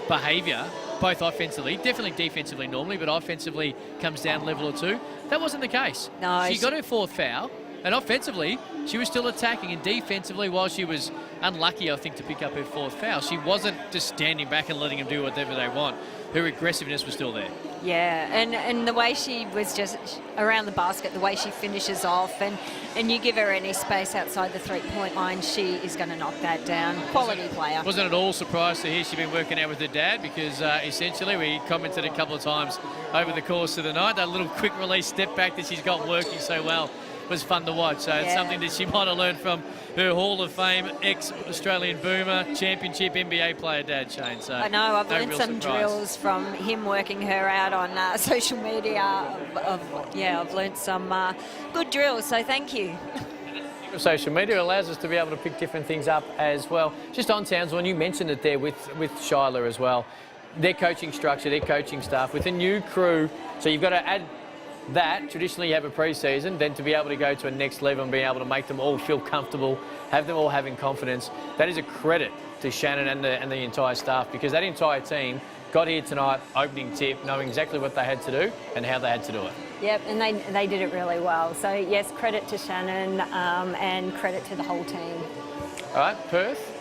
behaviour, both offensively, definitely defensively normally, but offensively comes down a level or 2. That wasn't the case. No. She got her 4th foul, and offensively, she was still attacking, and defensively, while she was unlucky, I think, to pick up her 4th foul, she wasn't just standing back and letting them do whatever they want. Her aggressiveness was still there. Yeah, and the way she was just around the basket, the way she finishes off, and you give her any space outside the 3-point line, she is going to knock that down. Quality player. Wasn't it all surprised to hear she'd been working out with her dad? Because essentially, we commented a couple of times over the course of the night, that little quick release step back that she's got working so well was fun to watch. So it's something that she might have learned from her Hall of Fame ex-Australian boomer, championship NBA player dad, Shane. So I know, I've learned some drills from him working her out on social media. I've learned some good drills, so thank you. Social media allows us to be able to pick different things up as well. Just on Townsville, and you mentioned it there with Shyla as well. Their coaching structure, their coaching staff, with a new crew, so you've got to add that. Traditionally you have a pre-season, then to be able to go to a next level and be able to make them all feel comfortable, have them all having confidence, that is a credit to Shannon and the entire staff, because that entire team got here tonight, opening tip, knowing exactly what they had to do and how they had to do it. Yep, and they did it really well. So yes, credit to Shannon and credit to the whole team. All right, Perth.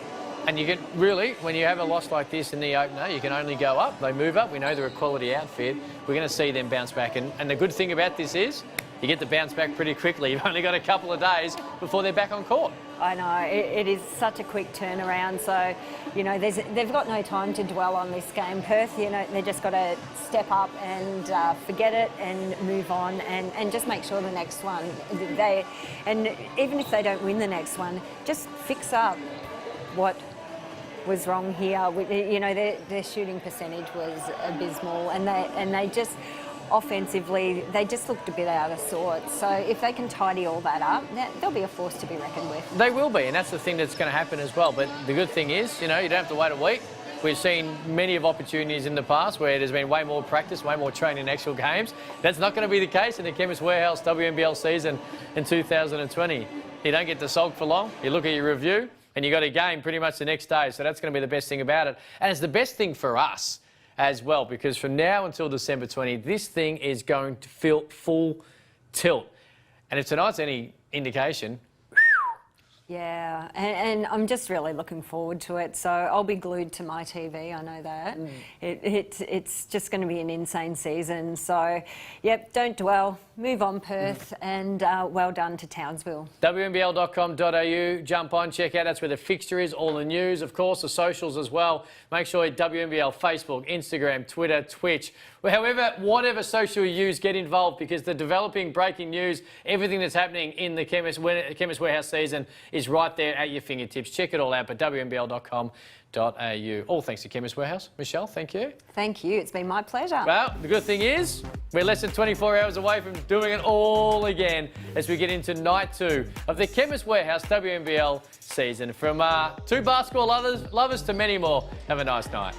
And you get really, when you have a loss like this in the opener, you can only go up. They move up. We know they're a quality outfit. We're going to see them bounce back. And the good thing about this is you get to bounce back pretty quickly. You've only got a couple of days before they're back on court. I know, it is such a quick turnaround. So, you know, they've got no time to dwell on this game. Perth, you know, they've just got to step up and forget it and move on and just make sure the next one, and even if they don't win the next one, just fix up what was wrong here. You know, their shooting percentage was abysmal, and they just offensively, they just looked a bit out of sorts. So if they can tidy all that up, they'll be a force to be reckoned with. They will be, and that's the thing that's going to happen as well. But the good thing is, you know, you don't have to wait a week. We've seen many of opportunities in the past where there's been way more practice, way more training in actual games. That's not going to be the case in the Chemist Warehouse WNBL season in 2020. You don't get to sulk for long. You look at your review and you got a game pretty much the next day. So that's going to be the best thing about it. And it's the best thing for us as well, because from now until December 20, this thing is going to feel full tilt. And if tonight's any indication, yeah, and I'm just really looking forward to it. So I'll be glued to my TV, I know that. It's just going to be an insane season. So, yep, don't dwell. Move on, Perth, and well done to Townsville. WNBL.com.au, jump on, check out. That's where the fixture is, all the news, of course, the socials as well. Make sure WNBL, Facebook, Instagram, Twitter, Twitch, whatever social you use, get involved, because the developing, breaking news, everything that's happening in the Chemist Warehouse season is right there at your fingertips. Check it all out, but WNBL.com.au. All thanks to Chemist Warehouse. Michelle, thank you. Thank you. It's been my pleasure. Well, the good thing is we're less than 24 hours away from doing it all again as we get into night 2 of the Chemist Warehouse WNBL season. From 2 basketball lovers to many more, have a nice night.